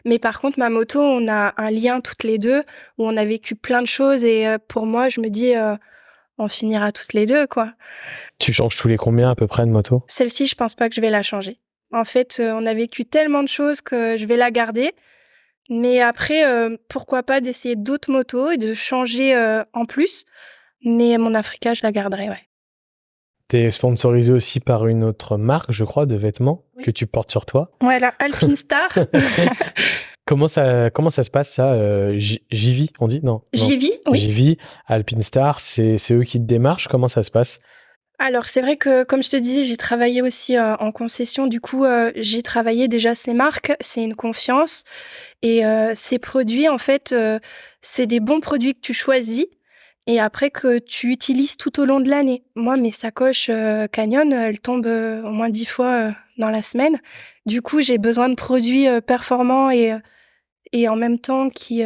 Mais par contre, ma moto, on a un lien toutes les deux où on a vécu plein de choses et pour moi, je me dis, on finira toutes les deux, quoi. Tu changes tous les combien à peu près de moto? Celle-ci, je pense pas que je vais la changer. En fait, on a vécu tellement de choses que je vais la garder. Mais après, pourquoi pas d'essayer d'autres motos et de changer en plus. Mais mon Africa, je la garderai, ouais. T'es sponsorisé aussi par une autre marque, je crois, de vêtements Oui. que tu portes sur toi. Voilà, Alpine Star. Comment ça se passe ça? Jivi, on dit? Non. Jivi, oui. Jivi, Alpine Star, c'est eux qui te démarchent. Comment ça se passe? Alors, c'est vrai que, comme je te disais, j'ai travaillé aussi en concession. Du coup, j'ai travaillé déjà ces marques. C'est une confiance. Et ces produits, en fait, c'est des bons produits que tu choisis et après que tu utilises tout au long de l'année. Moi, mes sacoches Canyon, elles tombent au moins 10 fois dans la semaine. Du coup, j'ai besoin de produits performants et en même temps qui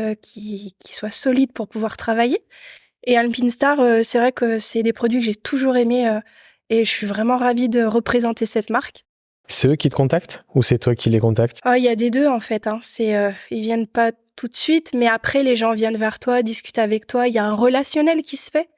soient solides pour pouvoir travailler. Et Alpine Star, c'est vrai que c'est des produits que j'ai toujours aimés et je suis vraiment ravie de représenter cette marque. C'est eux qui te contactent ou c'est toi qui les contactes? Ah, il y a des 2 en fait, hein. Ils viennent pas tout de suite, mais après les gens viennent vers toi, discutent avec toi. Il y a un relationnel qui se fait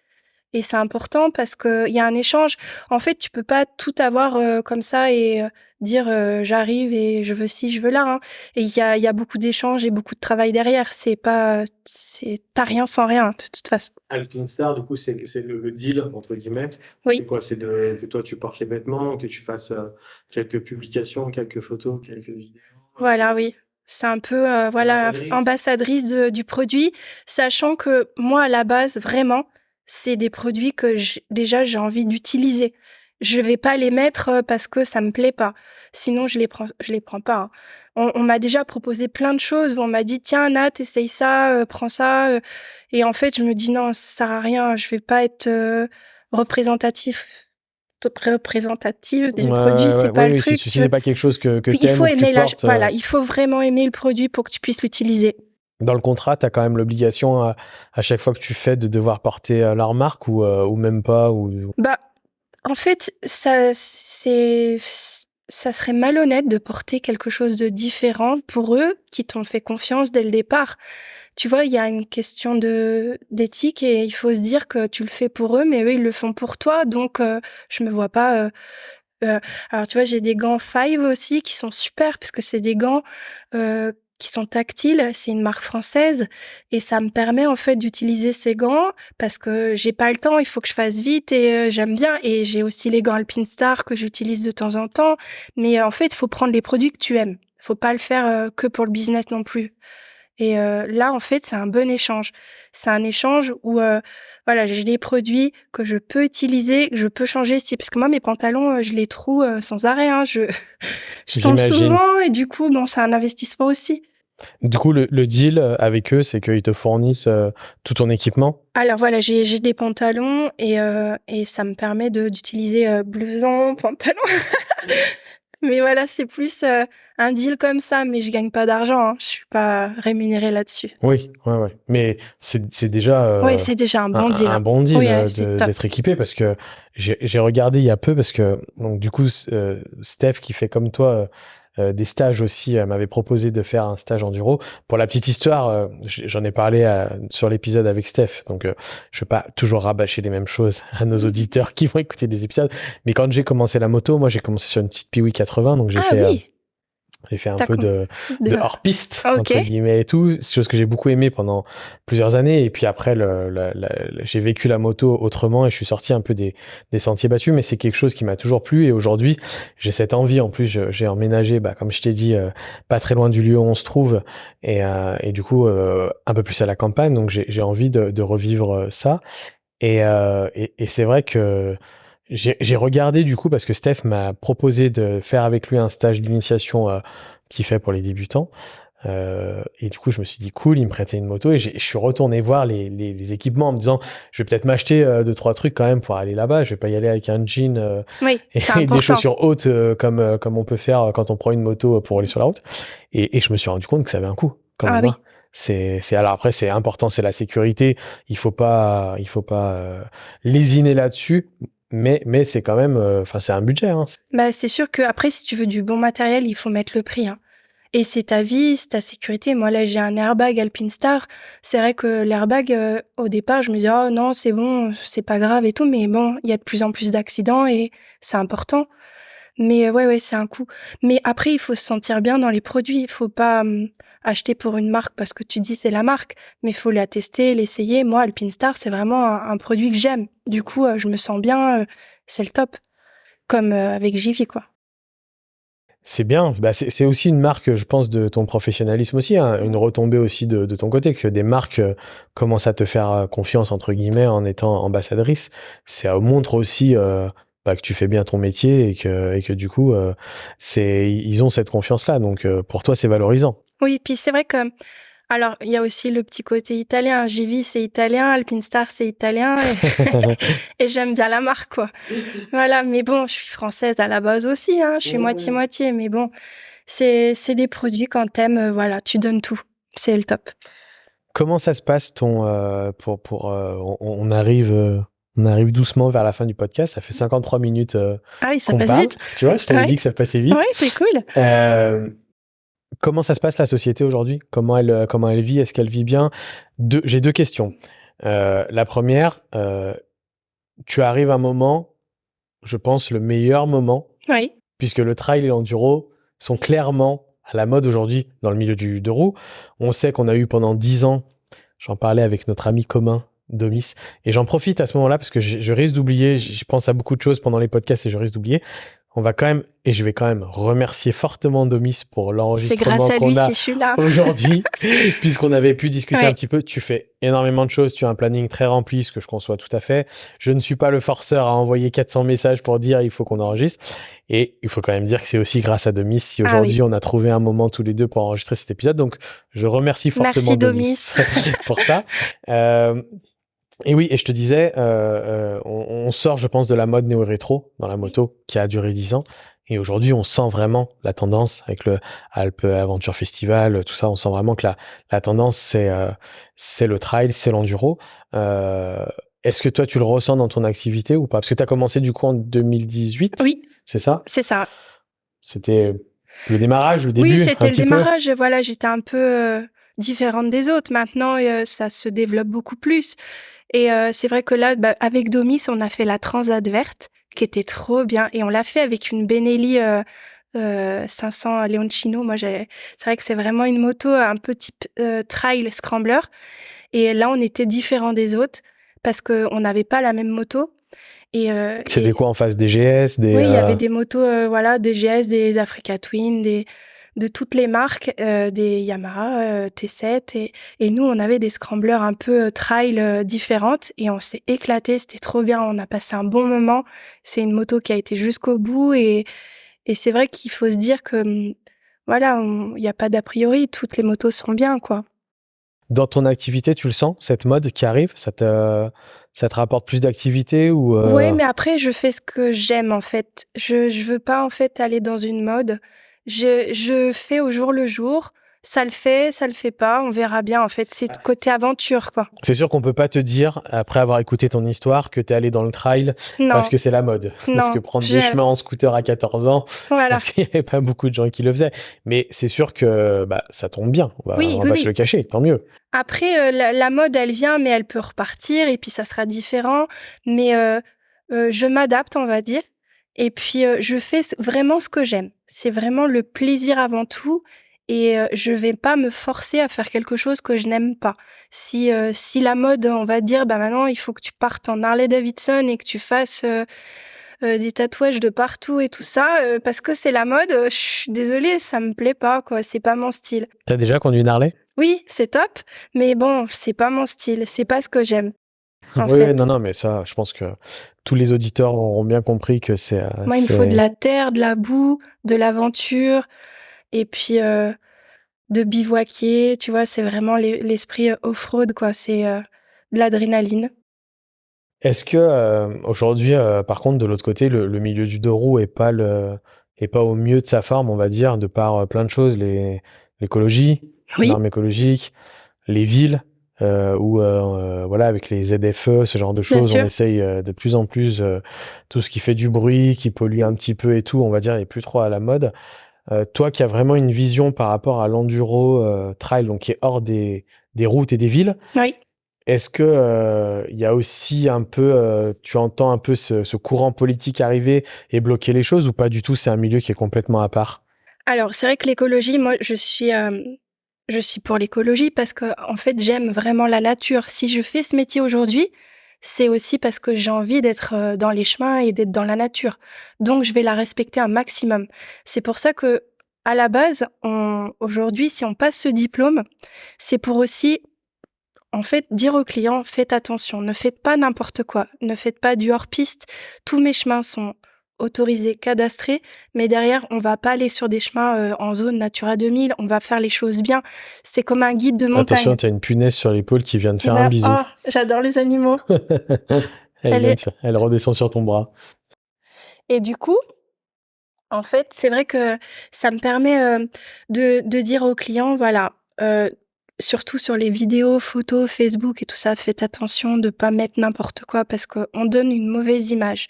et c'est important parce qu'il y a un échange. En fait, tu peux pas tout avoir comme ça et dire j'arrive et je veux ci, je veux là, hein. Et il y a beaucoup d'échanges et beaucoup de travail derrière. T'as rien sans rien de toute façon. Alpine Star, du coup, c'est le deal, entre guillemets. Oui. C'est quoi? C'est que toi, tu portes les vêtements, que tu fasses quelques publications, quelques photos, quelques vidéos. Voilà, oui. C'est un peu ambassadrice du produit, sachant que moi, à la base, vraiment, c'est des produits que déjà j'ai envie d'utiliser. je vais pas les mettre parce que ça me plaît pas. Sinon, je les prends pas, hein. On m'a déjà proposé plein de choses où on m'a dit: «Tiens, Nat, essaye ça, prends ça», et en fait, je me dis: «Non, ça sert à rien, je vais pas être, représentatif représentative des produits, c'est Oui, pas le oui, si truc». si c'est pas quelque chose que Puis il t'aimes faut ou que tu aimer portes, voilà, il faut vraiment aimer le produit pour que tu puisses l'utiliser. dans le contrat, tu as quand même l'obligation à chaque fois que tu fais de devoir porter, leur marque ou même pas ou Bah, en fait, ça serait malhonnête de porter quelque chose de différent pour eux qui t'ont fait confiance dès le départ. Tu vois, il y a une question d'éthique et il faut se dire que tu le fais pour eux, mais eux, ils le font pour toi. Donc, je me vois pas. Alors, tu vois, j'ai des gants Five aussi qui sont super parce que c'est des gants qui sont tactiles. C'est une marque française et ça me permet en fait d'utiliser ces gants parce que j'ai pas le temps. Il faut que je fasse vite et j'aime bien. Et j'ai aussi les gants Alpinestar que j'utilise de temps en temps. Mais en fait, il faut prendre les produits que tu aimes. Faut pas le faire que pour le business non plus. Et là, en fait, c'est un bon échange. C'est un échange où, voilà, j'ai des produits que je peux utiliser, que je peux changer si parce que moi, mes pantalons, je les troue, sans arrêt, hein. Je je tombe j'imagine. souvent et du coup, bon, c'est un investissement aussi. Du coup, le deal, avec eux, c'est qu'ils te fournissent, tout ton équipement? Alors voilà, j'ai des pantalons et ça me permet d'utiliser, blouson, pantalon. Mais voilà, c'est plus, un deal comme ça, mais je gagne pas d'argent, hein. Je suis pas rémunérée là-dessus. Oui, ouais, ouais. Mais c'est déjà Ouais, c'est déjà un bon deal, un hein. bon deal Oui, c'est top. d'être équipé parce que j'ai regardé il y a peu parce que donc du coup Steph qui fait comme toi des stages aussi m'avait proposé de faire un stage enduro. Pour la petite histoire, j'en ai parlé sur l'épisode avec Steph, donc je vais pas toujours rabâcher les mêmes choses à nos auditeurs qui vont écouter des épisodes. Mais quand j'ai commencé la moto, moi j'ai commencé sur une petite Piwi 80, donc Ah oui! j'ai fait un Tu peu com de de hors-piste, entre OK. guillemets et tout, chose que j'ai beaucoup aimé pendant plusieurs années. Et puis après, j'ai vécu la moto autrement et je suis sorti un peu des sentiers battus, mais c'est quelque chose qui m'a toujours plu. Et aujourd'hui, j'ai cette envie. En plus, j'ai emménagé, bah, comme je t'ai dit, pas très loin du lieu où on se trouve et du coup, un peu plus à la campagne. Donc, j'ai envie de revivre ça. Et c'est vrai que j'ai regardé du coup parce que Steph m'a proposé de faire avec lui un stage d'initiation qu'il fait pour les débutants. Et du coup, je me suis dit cool, il me prêtait une moto et je suis retourné voir les équipements en me disant je vais peut-être m'acheter deux trois trucs quand même pour aller là-bas. Je vais pas y aller avec un jean Oui, c'est et des important. chaussures hautes comme on peut faire quand on prend une moto pour aller sur la route. Et je me suis rendu compte que ça avait un coût quand Ah même, hein. oui. Alors après c'est important, c'est la sécurité. Il faut pas lésiner là-dessus. Mais c'est quand même, enfin c'est un budget, hein. Bah, c'est sûr qu'après, si tu veux du bon matériel, il faut mettre le prix, hein. Et c'est ta vie, c'est ta sécurité. Moi, là, j'ai un airbag Alpinestar. C'est vrai que l'airbag, au départ, je me dis: «Oh non, c'est bon, c'est pas grave et tout», mais bon, il y a de plus en plus d'accidents et c'est important. Mais ouais, ouais, c'est un coût. Mais après, il faut se sentir bien dans les produits. Il faut pas, acheter pour une marque parce que tu dis: «C'est la marque», mais il faut la tester, l'essayer. Moi, Alpinestar, c'est vraiment un produit que j'aime. Du coup, je me sens bien, c'est le top. Comme, avec Givi, quoi. C'est bien. Bah, c'est aussi une marque, je pense, de ton professionnalisme aussi, hein, une retombée aussi de ton côté, que des marques commencent à te faire confiance, entre guillemets, en étant ambassadrice. Ça montre aussi bah, que tu fais bien ton métier et que du coup, ils ont cette confiance-là. Donc, pour toi, c'est valorisant. Oui, puis c'est vrai que alors, il y a aussi le petit côté italien. Givi, c'est italien, Alpinestar, c'est italien et et j'aime bien la marque, quoi. Voilà, mais bon, je suis française à la base aussi, hein, je suis moitié-moitié, mais bon, c'est des produits quand t'aimes, voilà, tu donnes tout. C'est le top. Comment ça se passe on arrive doucement vers la fin du podcast. Ça fait 53 minutes Ah oui, ça qu'on passe parle. vite. Tu vois, je t'avais Ouais, dit que ça passait ouais, vite. c'est cool. Euh, Comment ça se passe la société aujourd'hui? Comment elle vit? Est-ce qu'elle vit bien? J'ai deux questions. La première, tu arrives à un moment, je pense le meilleur moment, Oui, puisque le trail et l'enduro sont clairement à la mode aujourd'hui dans le milieu de roue. On sait qu'on a eu pendant 10 ans, j'en parlais avec notre ami commun, Domis, et j'en profite à ce moment-là parce que je risque d'oublier, je pense à beaucoup de choses pendant les podcasts et je risque d'oublier. on va quand même, et je vais quand même remercier fortement Domis pour C'est l'enregistrement grâce à qu'on lui a si je suis là. aujourd'hui, puisqu'on avait pu discuter un Ouais. petit peu. Tu fais énormément de choses, tu as un planning très rempli, ce que je conçois tout à fait. Je ne suis pas le forceur à envoyer 400 messages pour dire il faut qu'on enregistre. Et il faut quand même dire que c'est aussi grâce à Domis si Ah oui. aujourd'hui on a trouvé un moment tous les deux pour enregistrer cet épisode. Donc je remercie fortement Merci Domis Domis. pour ça. Et oui, et je te disais, on sort, je pense, de la mode néo-rétro dans la moto qui a duré 10 ans. Et aujourd'hui, on sent vraiment la tendance avec le Alpes Aventure Festival, tout ça. On sent vraiment que la tendance, c'est le trail, c'est l'enduro. Est-ce que toi, tu le ressens dans ton activité ou pas? Parce que tu as commencé du coup en 2018, Oui, c'est ça? c'est ça. C'était le démarrage, le Oui, début, c'était un le petit peu? démarrage. Voilà, j'étais un peu différente des autres. Maintenant, ça se développe beaucoup plus. Et c'est vrai que là, avec Domis, on a fait la Transat verte, qui était trop bien. Et on l'a fait avec une Benelli 500 Leoncino. C'est vrai que c'est vraiment une moto un peu type trail scrambler. Et là, on était différents des autres parce qu'on n'avait pas la même moto. Et, C'était quoi en face des GS, oui, il y avait des motos, voilà, des GS, des Africa Twin, de toutes les marques, des Yamaha T7 et nous, on avait des scramblers un peu trail différentes et on s'est éclaté, c'était trop bien, on a passé un bon moment. C'est une moto qui a été jusqu'au bout et c'est vrai qu'il faut se dire que, voilà, il y a pas d'a priori, toutes les motos sont bien, quoi. Dans ton activité, tu le sens, cette mode qui arrive? Ça te rapporte plus d'activité ou Ouais, mais après, je fais ce que j'aime, en fait. Je veux pas, en fait, aller dans une mode. Je fais au jour le jour. Ça le fait pas, on verra bien, en fait. C'est côté aventure, quoi. C'est sûr qu'on peut pas te dire, après avoir écouté ton histoire, que tu es allé dans le trail parce Non, que c'est la mode. Parce que non, prendre des chemins en scooter à 14 ans, je voilà. pense qu'il y avait pas beaucoup de gens qui le faisaient. Mais c'est sûr que bah, ça tombe bien. On Oui, va oui, pas se oui. le cacher, tant mieux. Après, la mode, elle vient, mais elle peut repartir, et puis ça sera différent. Mais je m'adapte, on va dire. Et puis, je fais vraiment ce que j'aime. C'est vraiment le plaisir avant tout. Et je vais pas me forcer à faire quelque chose que je n'aime pas. Si la mode, on va dire, bah maintenant, il faut que tu partes en Harley Davidson et que tu fasses des tatouages de partout et tout ça, parce que c'est la mode, je suis désolée, ça me plaît pas, quoi. C'est pas mon style. T'as déjà conduit une Harley? Oui, c'est top, mais bon, c'est pas mon style, c'est pas ce que j'aime, en Oui, non, fait. non, mais ça, je pense que tous les auditeurs auront bien compris que Moi, il me faut de la terre, de la boue, de l'aventure, et puis de bivouaquer, tu vois, c'est vraiment l'esprit off-road, quoi, c'est de l'adrénaline. Est-ce que aujourd'hui, par contre, de l'autre côté, le milieu du deux roues est pas au mieux de sa forme, on va dire, de par plein de choses, l'écologie, Oui, normes écologiques, les villes, où voilà, avec les ZFE, ce genre de bien choses, on sûr. essaye de plus en plus tout ce qui fait du bruit, qui pollue un petit peu et tout, on va dire, n'est plus trop à la mode. Toi qui as vraiment une vision par rapport à l'enduro trail, donc qui est hors des routes et des villes. Oui. Est-ce que il y a aussi un peu, tu entends un peu ce courant politique arriver et bloquer les choses ou pas du tout? C'est un milieu qui est complètement à part. Alors, c'est vrai que l'écologie, moi, je suis pour l'écologie parce que, en fait, j'aime vraiment la nature. Si je fais ce métier aujourd'hui, c'est aussi parce que j'ai envie d'être dans les chemins et d'être dans la nature. Donc, je vais la respecter un maximum. C'est pour ça que, à la base, aujourd'hui, si on passe ce diplôme, c'est pour aussi, en fait, dire aux clients, faites attention, ne faites pas n'importe quoi, ne faites pas du hors-piste. Tous mes chemins sont autorisés, cadastrés, mais derrière, on va pas aller sur des chemins en zone Natura 2000, on va faire les choses bien. C'est comme un guide de Attention, montagne tu as une punaise sur l'épaule qui vient de qui faire un va... bisou. Oh, j'adore les animaux. Elle est... Elle redescend sur ton bras. Et du coup, en fait, c'est vrai que ça me permet de dire aux clients, voilà, surtout sur les vidéos, photos, Facebook et tout ça, faites attention de pas mettre n'importe quoi parce qu'on donne une mauvaise image.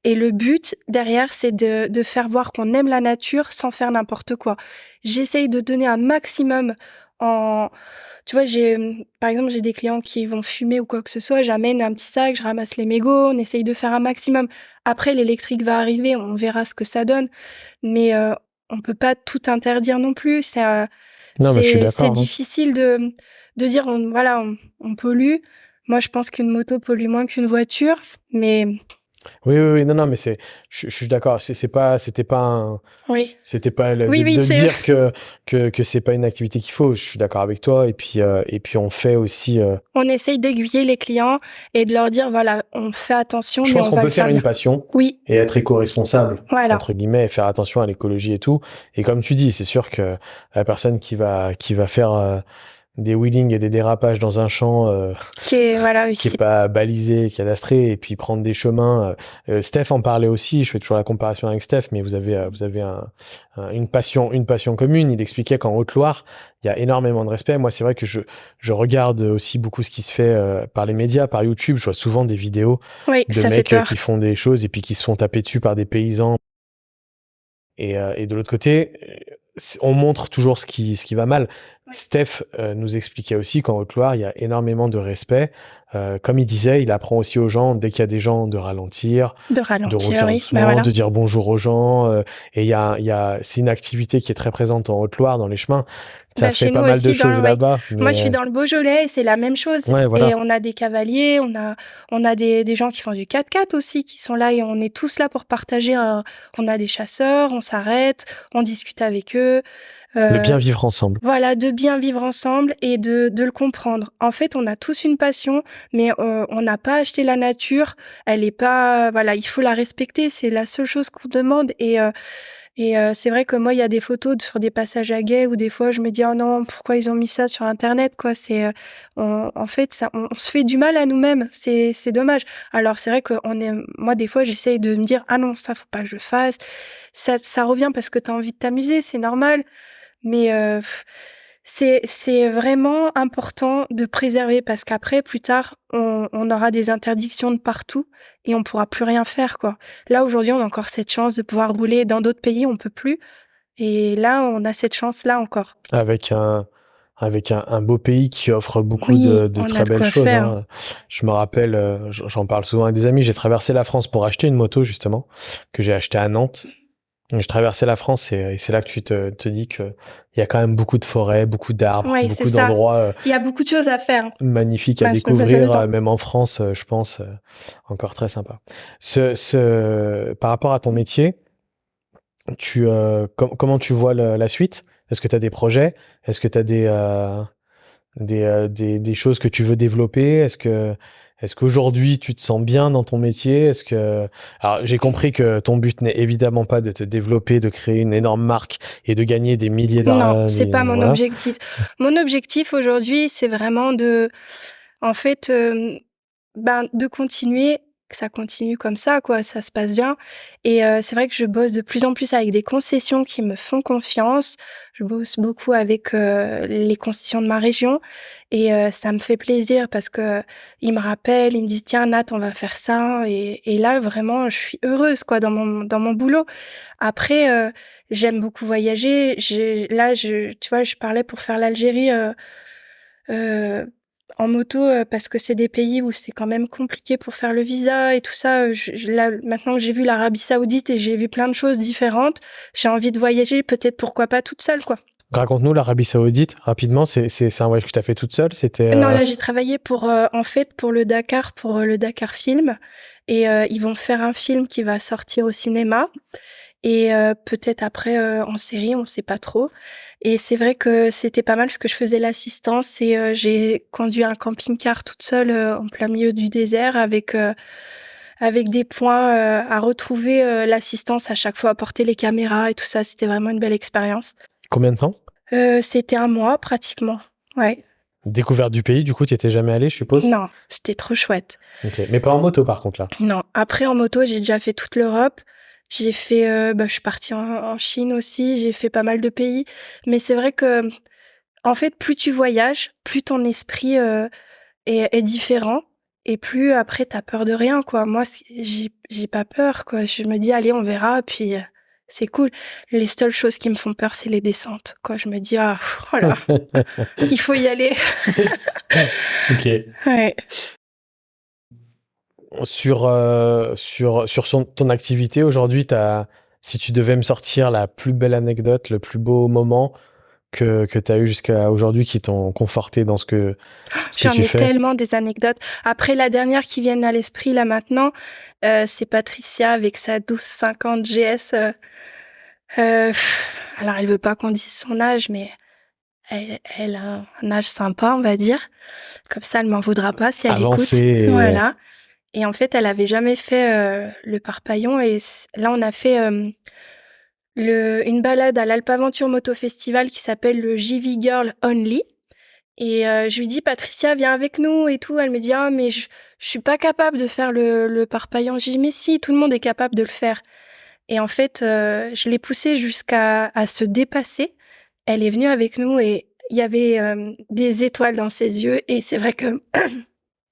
Et le but derrière, c'est de faire voir qu'on aime la nature sans faire n'importe quoi. J'essaye de donner un maximum en... Tu vois, par exemple, j'ai des clients qui vont fumer ou quoi que ce soit, j'amène un petit sac, je ramasse les mégots, on essaye de faire un maximum. Après, l'électrique va arriver, on verra ce que ça donne. Mais on peut pas tout interdire non plus. Non, mais je suis C'est d'accord, hein. difficile de dire, voilà, on pollue. Moi, je pense qu'une moto pollue moins qu'une voiture, mais Oui, oui, oui, non, non, mais je suis d'accord. C'était pas Oui. c'était pas Oui, oui, de c'est dire que c'est pas une activité qu'il faut. Je suis d'accord avec toi. Et puis on fait aussi. on essaye d'aiguiller les clients et de leur dire, voilà, on fait attention, Je mais pense on qu'on va peut le faire faire une bien. passion Oui, et être éco-responsable, voilà. entre guillemets, et faire attention à l'écologie et tout. Et comme tu dis, c'est sûr que la personne qui va faire des wheelings et des dérapages dans un champ Voilà, qui est aussi. pas balisé, cadastré, et puis prendre des chemins. Steph en parlait aussi. Je fais toujours la comparaison avec Steph, mais vous avez une passion commune. Il expliquait qu'en Haute-Loire, il y a énormément de respect. Moi, c'est vrai que je regarde aussi beaucoup ce qui se fait par les médias, par YouTube. Je vois souvent des vidéos Oui, de ça fait mecs qui peur. font des choses et puis qui se font taper dessus par des paysans. Et de l'autre côté, on montre toujours ce qui va mal. Steph nous expliquait aussi qu'en Haute-Loire, il y a énormément de respect. Comme il disait, il apprend aussi aux gens, dès qu'il y a des gens, de ralentir, De de ralentir, rouler oui. Ben doucement, voilà. de dire bonjour aux gens. Et c'est une activité qui est très présente en Haute-Loire, dans les chemins. Ça Bah, fait chez nous pas mal de aussi, choses oui. là-bas. Moi, je Mais suis dans le Beaujolais et c'est la même chose. ouais, Et voilà. on a des cavaliers, on a des gens qui font du 4x4 aussi, qui sont là et on est tous là pour partager. On a des chasseurs, on s'arrête, on discute avec eux. Le Euh, bien vivre ensemble. voilà, de bien vivre ensemble et de le comprendre. En fait, on a tous une passion, mais on n'a pas acheté la nature. Elle est pas, voilà, il faut la respecter. C'est la seule chose qu'on demande. C'est vrai que moi, il y a des photos sur des passages à gué où des fois je me dis: «Oh non, pourquoi ils ont mis ça sur internet?» quoi. En fait, ça on se fait du mal à nous-mêmes, c'est dommage. Alors c'est vrai que moi des fois j'essaye de me dire: «Ah non, ça faut pas que je le fasse». Ça revient parce que tu as envie de t'amuser, c'est normal, mais c'est vraiment important de préserver parce qu'après, plus tard, on aura des interdictions de partout et on pourra plus rien faire, quoi. Là, aujourd'hui, on a encore cette chance de pouvoir rouler. Dans d'autres pays, on peut plus et là, on a cette chance-là encore. Avec un beau pays qui offre beaucoup Oui, de on a très de belles quoi choses, faire. hein. Je me rappelle, j'en parle souvent à des amis, j'ai traversé la France pour acheter une moto, justement, que j'ai achetée à Nantes. Et je traversais la France et c'est là que te dis qu'il y a quand même beaucoup de forêts, beaucoup d'arbres, Oui, c'est beaucoup ça. d'endroits Il y a beaucoup de choses à faire. magnifiques à Bah, se passer le découvrir, temps. même en France, je pense, encore très sympa. Par rapport à ton métier, comment tu vois la suite? Est-ce que tu as des projets? Est-ce que tu as des choses que tu veux développer? Est-ce qu'aujourd'hui tu te sens bien dans ton métier? Alors j'ai compris que ton but n'est évidemment pas de te développer, de créer une énorme marque et de gagner des milliers Non, d'argent, c'est pas mon voilà. objectif. Mon objectif aujourd'hui, c'est vraiment en fait, de continuer, que ça continue comme ça quoi, ça se passe bien c'est vrai que je bosse de plus en plus avec des concessions qui me font confiance. Je bosse beaucoup avec, les concessions de ma région ça me fait plaisir parce que ils me rappellent, ils me disent: «Tiens Nat, on va faire ça» et là vraiment je suis heureuse quoi dans mon boulot. Après, j'aime beaucoup voyager. Tu vois, je parlais pour faire l'Algérie, Heu, en moto, parce que c'est des pays où c'est quand même compliqué pour faire le visa et tout ça, je là, maintenant que j'ai vu l'Arabie Saoudite et j'ai vu plein de choses différentes, j'ai envie de voyager, peut-être pourquoi pas toute seule, quoi. Raconte-nous l'Arabie Saoudite rapidement, c'est un voyage que tu as fait toute seule? C'était, Non, là, j'ai travaillé en fait, pour le Dakar Film ils vont faire un film qui va sortir au cinéma peut-être après, en série, on sait pas trop c'est vrai que c'était pas mal parce que je faisais l'assistance j'ai conduit un camping-car toute seule, en plein milieu du désert avec des points, à retrouver, l'assistance à chaque fois, à porter les caméras et tout ça. C'était vraiment une belle expérience. combien de temps? C'était 1 mois pratiquement. Ouais. Découverte du pays, du coup, tu étais jamais allé, je suppose? Non, c'était trop chouette. OK, mais pas en moto par contre là? Non, après en moto, j'ai déjà fait toute l'Europe. J'ai fait, je suis partie en Chine aussi, j'ai fait pas mal de pays. Mais c'est vrai que, en fait, plus tu voyages, plus ton esprit, est différent et plus après tu as peur de rien, quoi. Moi, j'ai pas peur, quoi. Je me dis: «Allez, on verra», puis, c'est cool. Les seules choses qui me font peur, c'est les descentes, quoi. Je me dis: «Ah, voilà, il faut y aller». OK. Ouais. Ton activité aujourd'hui, si tu devais me sortir la plus belle anecdote, le plus beau moment, que tu as eues jusqu'à aujourd'hui qui t'ont conforté dans ce que J'en tu ai fais? tellement des anecdotes. Après, la dernière qui vient à l'esprit là maintenant, c'est Patricia avec sa 1250 GS. Alors, elle veut pas qu'on dise son âge, mais elle a un âge sympa, on va dire. Comme ça, elle m'en voudra pas si elle écoute. Avancé. Voilà. Et en fait, elle avait jamais fait le Parpaillon. Et là, on a fait une balade à l'Alpaventure Moto Festival qui s'appelle le JV Girl Only. Et je lui dis, Patricia, viens avec nous et tout. Elle me dit, ah, mais je suis pas capable de faire le Parpaillon. Je dis, mais si, tout le monde est capable de le faire. Et en fait, je l'ai poussée jusqu'à se dépasser. Elle est venue avec nous et il y avait des étoiles dans ses yeux. Et c'est vrai que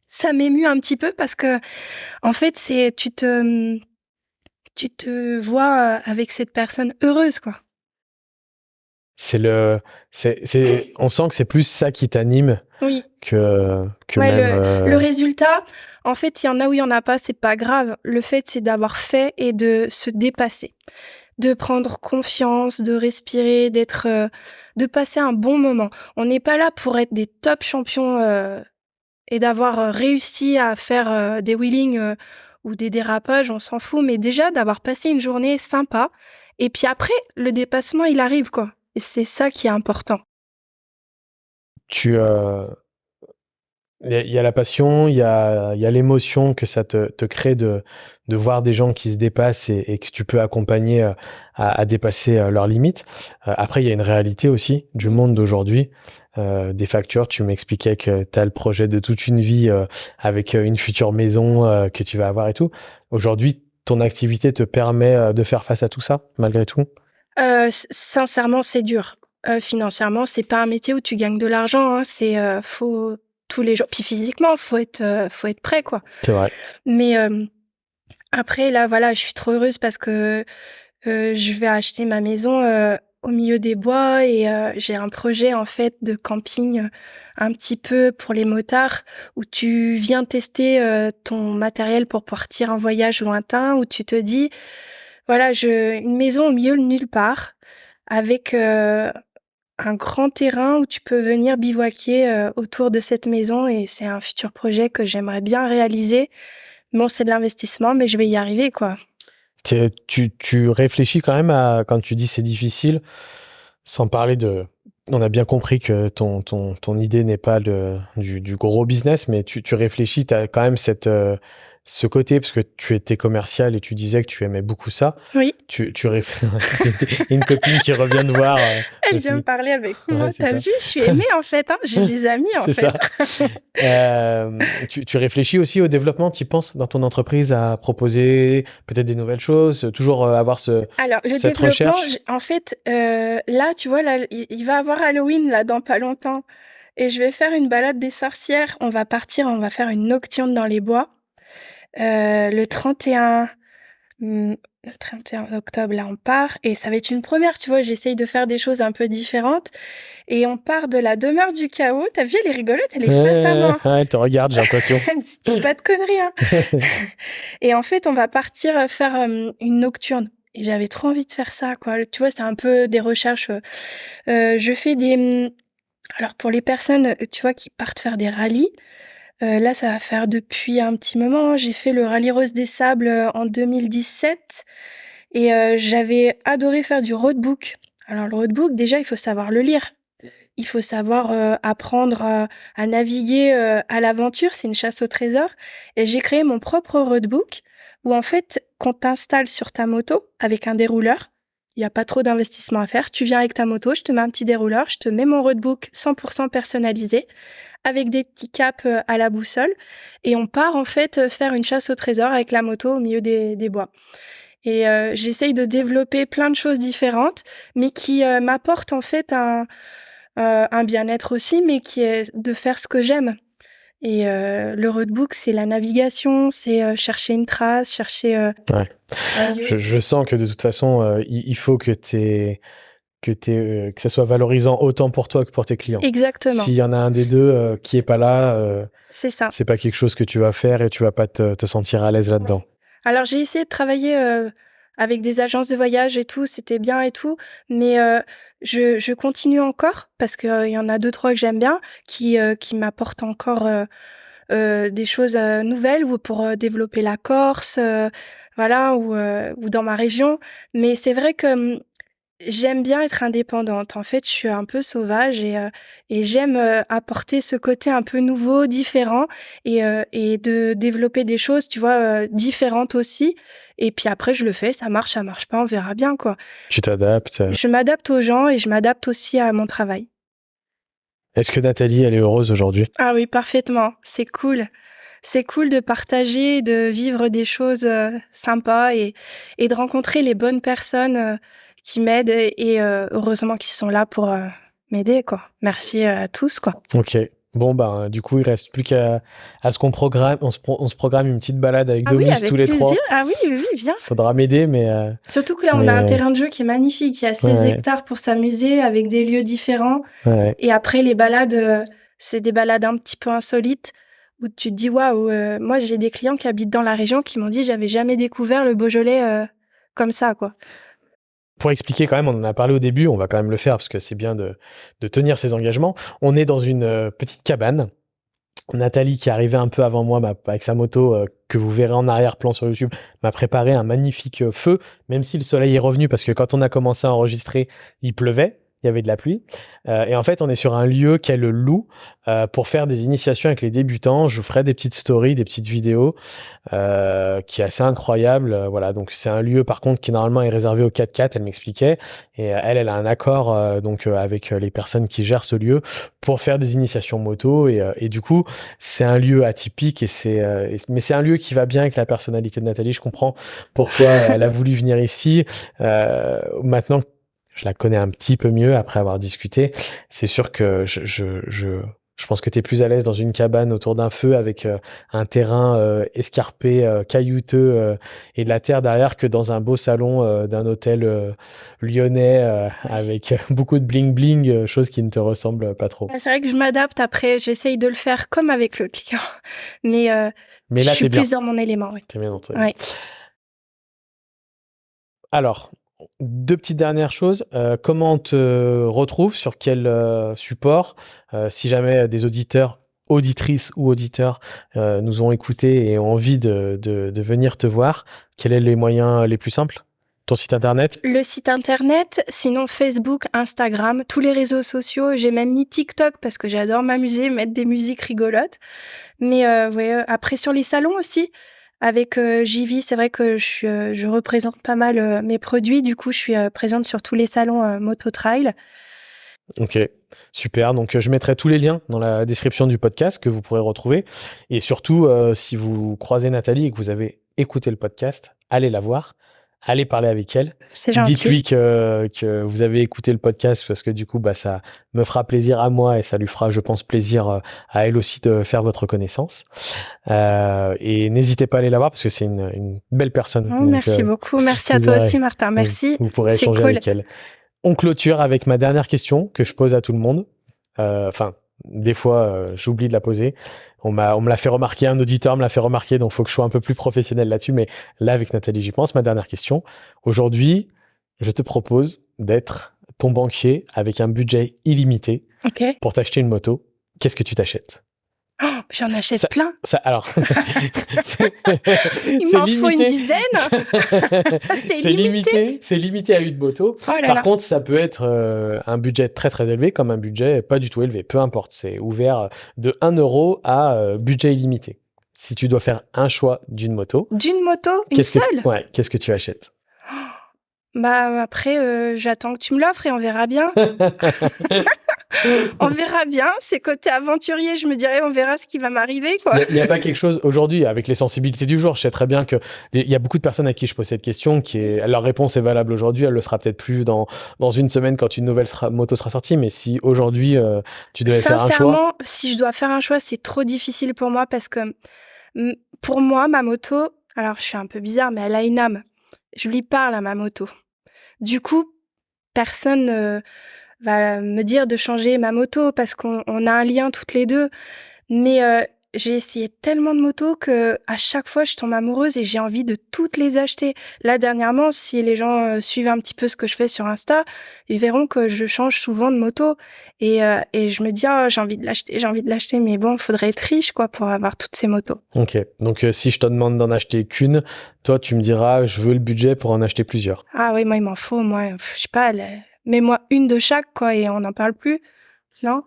ça m'émue un petit peu parce que, en fait, tu te vois avec cette personne heureuse, quoi. On sent que c'est plus ça qui t'anime Oui. que Ouais, même. le résultat, en fait, il y en a où il y en a pas, c'est pas grave. Le fait, c'est d'avoir fait et de se dépasser, de prendre confiance, de respirer, de passer un bon moment. On n'est pas là pour être des top champions et d'avoir réussi à faire des wheelings ou des dérapages, on s'en fout, mais déjà d'avoir passé une journée sympa. Et puis après, le dépassement, il arrive, quoi. Et c'est ça qui est important. Il y a la passion, il y a l'émotion que ça te crée de voir des gens qui se dépassent et que tu peux accompagner à dépasser leurs limites. Après, il y a une réalité aussi du monde d'aujourd'hui. Des factures, tu m'expliquais que tu as le projet de toute une vie avec une future maison que tu vas avoir et tout. Aujourd'hui, ton activité te permet de faire face à tout ça, malgré tout? Sincèrement, c'est dur. Financièrement, c'est pas un métier où tu gagnes de l'argent, hein. C'est faut tous les jours. Puis physiquement, faut être prêt, quoi. C'est vrai. Mais après, là, voilà, je suis trop heureuse parce que je vais acheter ma maison au milieu des bois et j'ai un projet en fait de camping un petit peu pour les motards où tu viens tester ton matériel pour partir en voyage lointain où tu te dis voilà, une maison au milieu de nulle part avec un grand terrain où tu peux venir bivouaquer autour de cette maison et c'est un futur projet que j'aimerais bien réaliser. Bon, c'est de l'investissement, mais je vais y arriver, quoi. Tu réfléchis quand même à, quand tu dis c'est difficile, sans parler de... On a bien compris que ton idée n'est pas du gros business, mais tu réfléchis, tu as quand même ce côté, parce que tu étais commercial et tu disais que tu aimais beaucoup ça. Oui. Une copine qui revient te voir. Elle aussi. vient me parler avec moi. Ouais, T'as vu, je suis aimée en fait. Hein. J'ai des amis en fait. C'est ça. Tu réfléchis aussi au développement, tu penses dans ton entreprise à proposer peut-être des nouvelles choses, toujours avoir Alors, le cette développement, recherche? en fait, là, tu vois, là, il va avoir Halloween là dans pas longtemps. Et je vais faire une balade des sorcières. On va faire une nocturne dans les bois. Le 31 le 31 octobre, là, on part et ça va être une première, tu vois, j'essaye de faire des choses un peu différentes et on part de la demeure du chaos. T'as vu, elle est rigolote, elle est face à moi. Ouais, elle te regarde, j'ai l'impression. Elle me dit, dis pas de conneries, hein. Et en fait, on va partir faire une nocturne. Et j'avais trop envie de faire ça, quoi. Tu vois, c'est un peu des recherches. Je fais alors, pour les personnes, tu vois, qui partent faire des rallyes, là, ça va faire depuis un petit moment. J'ai fait le Rallye Rose des Sables en 2017 et j'avais adoré faire du roadbook. Alors, le roadbook, déjà, il faut savoir le lire. Il faut savoir apprendre à naviguer à l'aventure. C'est une chasse au trésor. Et j'ai créé mon propre roadbook où, en fait, qu'on t'installes sur ta moto avec un dérouleur. Il n'y a pas trop d'investissement à faire. Tu viens avec ta moto, je te mets un petit dérouleur, je te mets mon roadbook 100% personnalisé avec des petits caps à la boussole. Et on part, en fait, faire une chasse au trésor avec la moto au milieu des bois. Et j'essaye de développer plein de choses différentes, mais qui m'apportent, en fait, un bien-être aussi, mais qui est de faire ce que j'aime. Et le roadbook, c'est la navigation, c'est chercher une trace, chercher... Ouais. Je sens que de toute façon, il faut que ça soit valorisant autant pour toi que pour tes clients. Exactement. S'il y en a un des deux qui est pas là, c'est ça. C'est pas quelque chose que tu vas faire et tu vas pas te sentir à l'aise là-dedans. Alors, j'ai essayé de travailler avec des agences de voyage et tout, c'était bien et tout, mais je continue encore parce que il y en a 2-3 que j'aime bien qui m'apportent encore des choses nouvelles ou pour développer la Corse, voilà, ou dans ma région. Mais c'est vrai que j'aime bien être indépendante. En fait, je suis un peu sauvage et j'aime apporter ce côté un peu nouveau, différent et de développer des choses, tu vois, différentes aussi. Et puis après, je le fais, ça marche pas, on verra bien, quoi. Tu t'adaptes. Je m'adapte aux gens et je m'adapte aussi à mon travail. Est-ce que Nathalie, elle est heureuse aujourd'hui? Ah oui, parfaitement. C'est cool. C'est cool de partager, de vivre des choses sympas et de rencontrer les bonnes personnes qui m'aident et heureusement qu'ils sont là pour m'aider, quoi. Merci à tous, quoi. Ok. Bon, ben, du coup, il reste plus qu'à ce qu'on programme. On se programme une petite balade avec Ah oui, Domis tous avec les plaisir. 3. Ah oui, oui, oui, viens. Faudra m'aider, mais Surtout que là, on a un terrain de jeu qui est magnifique. Il y a 16 ouais, hectares pour s'amuser avec des lieux différents. ouais. Et après, les balades, c'est des balades un petit peu insolites où tu te dis, waouh, moi, j'ai des clients qui habitent dans la région qui m'ont dit, j'avais jamais découvert le Beaujolais comme ça, quoi. Pour expliquer quand même, on en a parlé au début, on va quand même le faire parce que c'est bien de tenir ses engagements. On est dans une petite cabane. Nathalie, qui est arrivée un peu avant moi avec sa moto, que vous verrez en arrière-plan sur YouTube, m'a préparé un magnifique feu, même si le soleil est revenu, parce que quand on a commencé à enregistrer, il pleuvait, il y avait de la pluie. Et en fait, on est sur un lieu qu'est le Loup, pour faire des initiations avec les débutants. Je vous ferai des petites stories, des petites vidéos, qui est assez incroyable. Voilà, donc c'est un lieu par contre qui normalement est réservé aux 4x4, elle m'expliquait. Et elle a un accord avec les personnes qui gèrent ce lieu pour faire des initiations moto. Et du coup, c'est un lieu atypique mais c'est un lieu qui va bien avec la personnalité de Nathalie. Je comprends pourquoi elle a voulu venir ici. Maintenant, je la connais un petit peu mieux après avoir discuté. C'est sûr que je pense que tu es plus à l'aise dans une cabane autour d'un feu avec un terrain escarpé, caillouteux et de la terre derrière que dans un beau salon d'un hôtel lyonnais avec beaucoup de bling-bling, chose qui ne te ressemble pas trop. C'est vrai que je m'adapte après, j'essaye de le faire comme avec le client. Mais, Mais je là, suis t'es bien. plus dans mon élément, oui. T'es bien dans ton Ouais. Alors, deux petites dernières choses. Comment on te retrouve? Sur quel support? Si jamais des auditeurs, auditrices ou auditeurs nous ont écoutés et ont envie de venir te voir, quels sont les moyens les plus simples? Ton site internet? Le site internet, sinon Facebook, Instagram, tous les réseaux sociaux. J'ai même mis TikTok parce que j'adore m'amuser, mettre des musiques rigolotes. Mais ouais, après sur les salons aussi, avec JV, c'est vrai que je représente pas mal mes produits. Du coup, je suis présente sur tous les salons moto trail. Ok, super. Donc, je mettrai tous les liens dans la description du podcast que vous pourrez retrouver. Et surtout, si vous croisez Nathalie et que vous avez écouté le podcast, allez la voir, allez parler avec elle. C'est gentil. Dites-lui que vous avez écouté le podcast parce que du coup, ça me fera plaisir à moi et ça lui fera, je pense, plaisir à elle aussi de faire votre connaissance. Et n'hésitez pas à aller la voir parce que c'est une belle personne. Oh, Donc, merci beaucoup. Merci à toi aussi, Martin. Merci. Vous pourrez C'est échanger cool. avec elle. On clôture avec ma dernière question que je pose à tout le monde. Enfin, des fois, j'oublie de la poser. On me l'a fait remarquer, un auditeur me l'a fait remarquer, donc il faut que je sois un peu plus professionnel là-dessus. Mais là, avec Nathalie, j'y pense. Ma dernière question. Aujourd'hui, je te propose d'être ton banquier avec un budget illimité Ok. pour t'acheter une moto. Qu'est-ce que tu t'achètes? Oh, j'en achète plein. Alors, Il m'en faut une dizaine. C'est limité. C'est limité à une moto. Oh là Par là. contre, ça peut être un budget très très élevé comme un budget pas du tout élevé. Peu importe, c'est ouvert de 1 euro à budget illimité. Si tu dois faire un choix d'une moto, D'une moto, une seule? ouais, qu'est-ce que tu achètes? Bah après, j'attends que tu me l'offres et on verra bien. On verra bien. C'est côté aventurier, je me dirais, on verra ce qui va m'arriver, quoi. Il n'y a pas quelque chose aujourd'hui avec les sensibilités du jour. Je sais très bien que il y a beaucoup de personnes à qui je pose cette question, leur réponse est valable aujourd'hui. Elle le sera peut-être plus dans une semaine quand une nouvelle moto sera sortie. Mais si aujourd'hui tu devais faire un choix, sincèrement, si je dois faire un choix, c'est trop difficile pour moi parce que pour moi, ma moto, alors je suis un peu bizarre, mais elle a une âme. Je lui parle à ma moto. Du coup, personne va me dire de changer ma moto parce qu'on a un lien toutes les deux. Mais j'ai essayé tellement de motos que à chaque fois, je tombe amoureuse et j'ai envie de toutes les acheter. Là, dernièrement, si les gens suivent un petit peu ce que je fais sur Insta, ils verront que je change souvent de moto. Et je me dis, oh, j'ai envie de l'acheter. Mais bon, faudrait être riche, quoi, pour avoir toutes ces motos. Ok, donc si je te demande d'en acheter qu'une, toi tu me diras je veux le budget pour en acheter plusieurs. Ah oui, moi, il m'en faut, moi, je sais pas, mets-moi une de chaque, quoi, et on n'en parle plus. Non?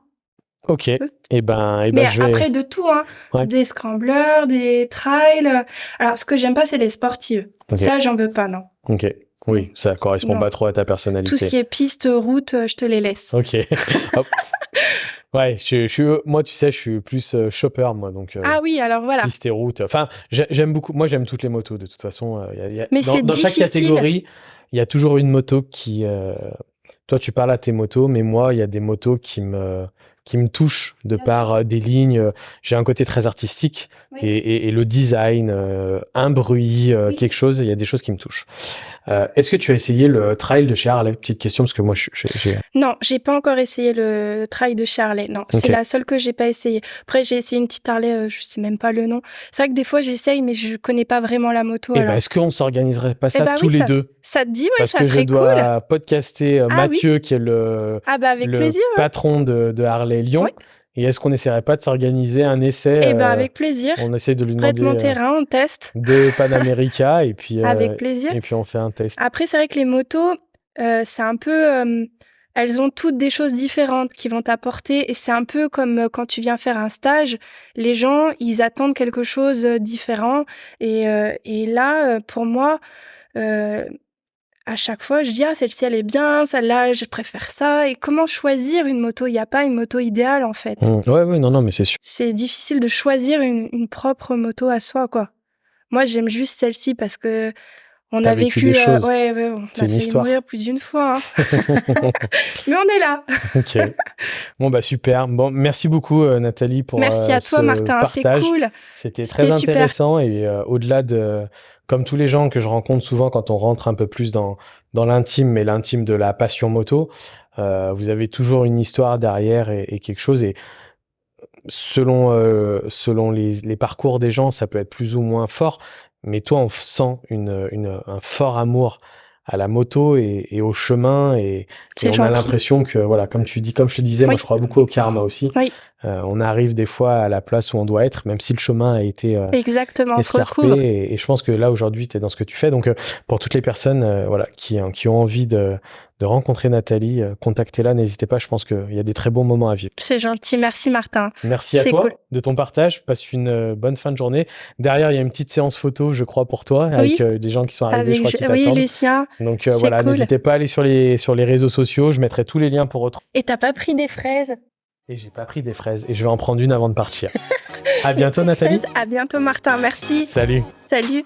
Ok, et ben Mais je vais... après, de tout, hein. Ouais. Des scramblers, des trails. Alors, ce que j'aime pas, c'est les sportives. Ok. Ça, j'en veux pas, non. Ok, oui, ça correspond Non. pas trop à ta personnalité. Tout ce qui est piste, route, je te les laisse. Ok. Hop. Ouais, moi, tu sais, je suis plus shopper, moi, donc Ah oui, alors voilà. piste et route. Enfin, j'aime beaucoup. Moi, j'aime toutes les motos, de toute façon. Mais c'est dans chaque difficile. catégorie, il y a toujours une moto qui. Toi, tu parles à tes motos, mais moi, il y a des motos qui me touchent de Bien par des lignes. J'ai un côté très artistique Oui. et le design, un bruit, Oui. quelque chose. Il y a des choses qui me touchent. Est-ce que tu as essayé le trail de chez Harley? Petite question, parce que moi, j'ai... Non, j'ai pas encore essayé le trail de chez Harley. Non, c'est Ok. la seule que j'ai pas essayé. Après, j'ai essayé une petite Harley, je sais même pas le nom. C'est vrai que des fois, j'essaye, mais je connais pas vraiment la moto. Eh ben, Alors. est-ce qu'on s'organiserait pas Eh ça ben tous oui, les deux? ça te dit, ouais, Parce ça que je serait dois cool. podcaster Ah oui. Mathieu, qui est le Ah bah avec plaisir. Ouais. patron de Harley Lyon. Oui. Et est-ce qu'on n'essaierait pas de s'organiser un essai? Eh ben avec plaisir. On essaie de lui Prête mon demander terrain, on teste. 2 Panamérica et puis Avec plaisir. et puis on fait un test. Après, c'est vrai que les motos, c'est un peu, elles ont toutes des choses différentes qui vont t'apporter et c'est un peu comme quand tu viens faire un stage, les gens, ils attendent quelque chose différent et là, pour moi, à chaque fois, je dis: «Ah, celle-ci, elle est bien, celle-là, je préfère ça» et comment choisir une moto? Il y a pas une moto idéale, en fait. Ouais, non, mais c'est sûr. C'est difficile de choisir une propre moto à soi, quoi. Moi, j'aime juste celle-ci parce que on T'as a vécu vécu, des choses. ouais, on C'est a une failli histoire. mourir plus d'une fois, hein. Mais on est là. Ok. Bon, bah super. Bon, merci beaucoup Nathalie pour Merci à toi, ce Martin, c'est partage. cool. C'était C'était très super. intéressant et au-delà de, comme tous les gens que je rencontre souvent quand on rentre un peu plus dans l'intime, mais l'intime de la passion moto, vous avez toujours une histoire derrière et quelque chose. Et selon les parcours des gens, ça peut être plus ou moins fort. Mais toi, on sent un fort amour à la moto et au chemin et C'est on a gentil. l'impression que, voilà, comme je te disais, moi Oui. je crois beaucoup au karma aussi. Oui. On arrive des fois à la place où on doit être, même si le chemin a été Exactement, on se escarpé. retrouve. Et je pense que là, aujourd'hui, tu es dans ce que tu fais. Donc, pour toutes les personnes voilà, qui ont envie de rencontrer Nathalie, contactez-la, n'hésitez pas. Je pense qu'il y a des très bons moments à vivre. C'est gentil, merci Martin. Merci à C'est toi cool. de ton partage. Passe une bonne fin de journée. Derrière, il y a une petite séance photo, je crois, pour toi, avec des gens qui sont arrivés, je crois, qui Oui, t'attendent. Lucien. Donc C'est voilà, cool. n'hésitez pas à aller sur les réseaux sociaux. Je mettrai tous les liens pour retrouver. Et t'as pas pris des fraises? Et j'ai pas pris des fraises. Et je vais en prendre une avant de partir. À bientôt, Nathalie. À bientôt, Martin. Merci. Salut. Salut.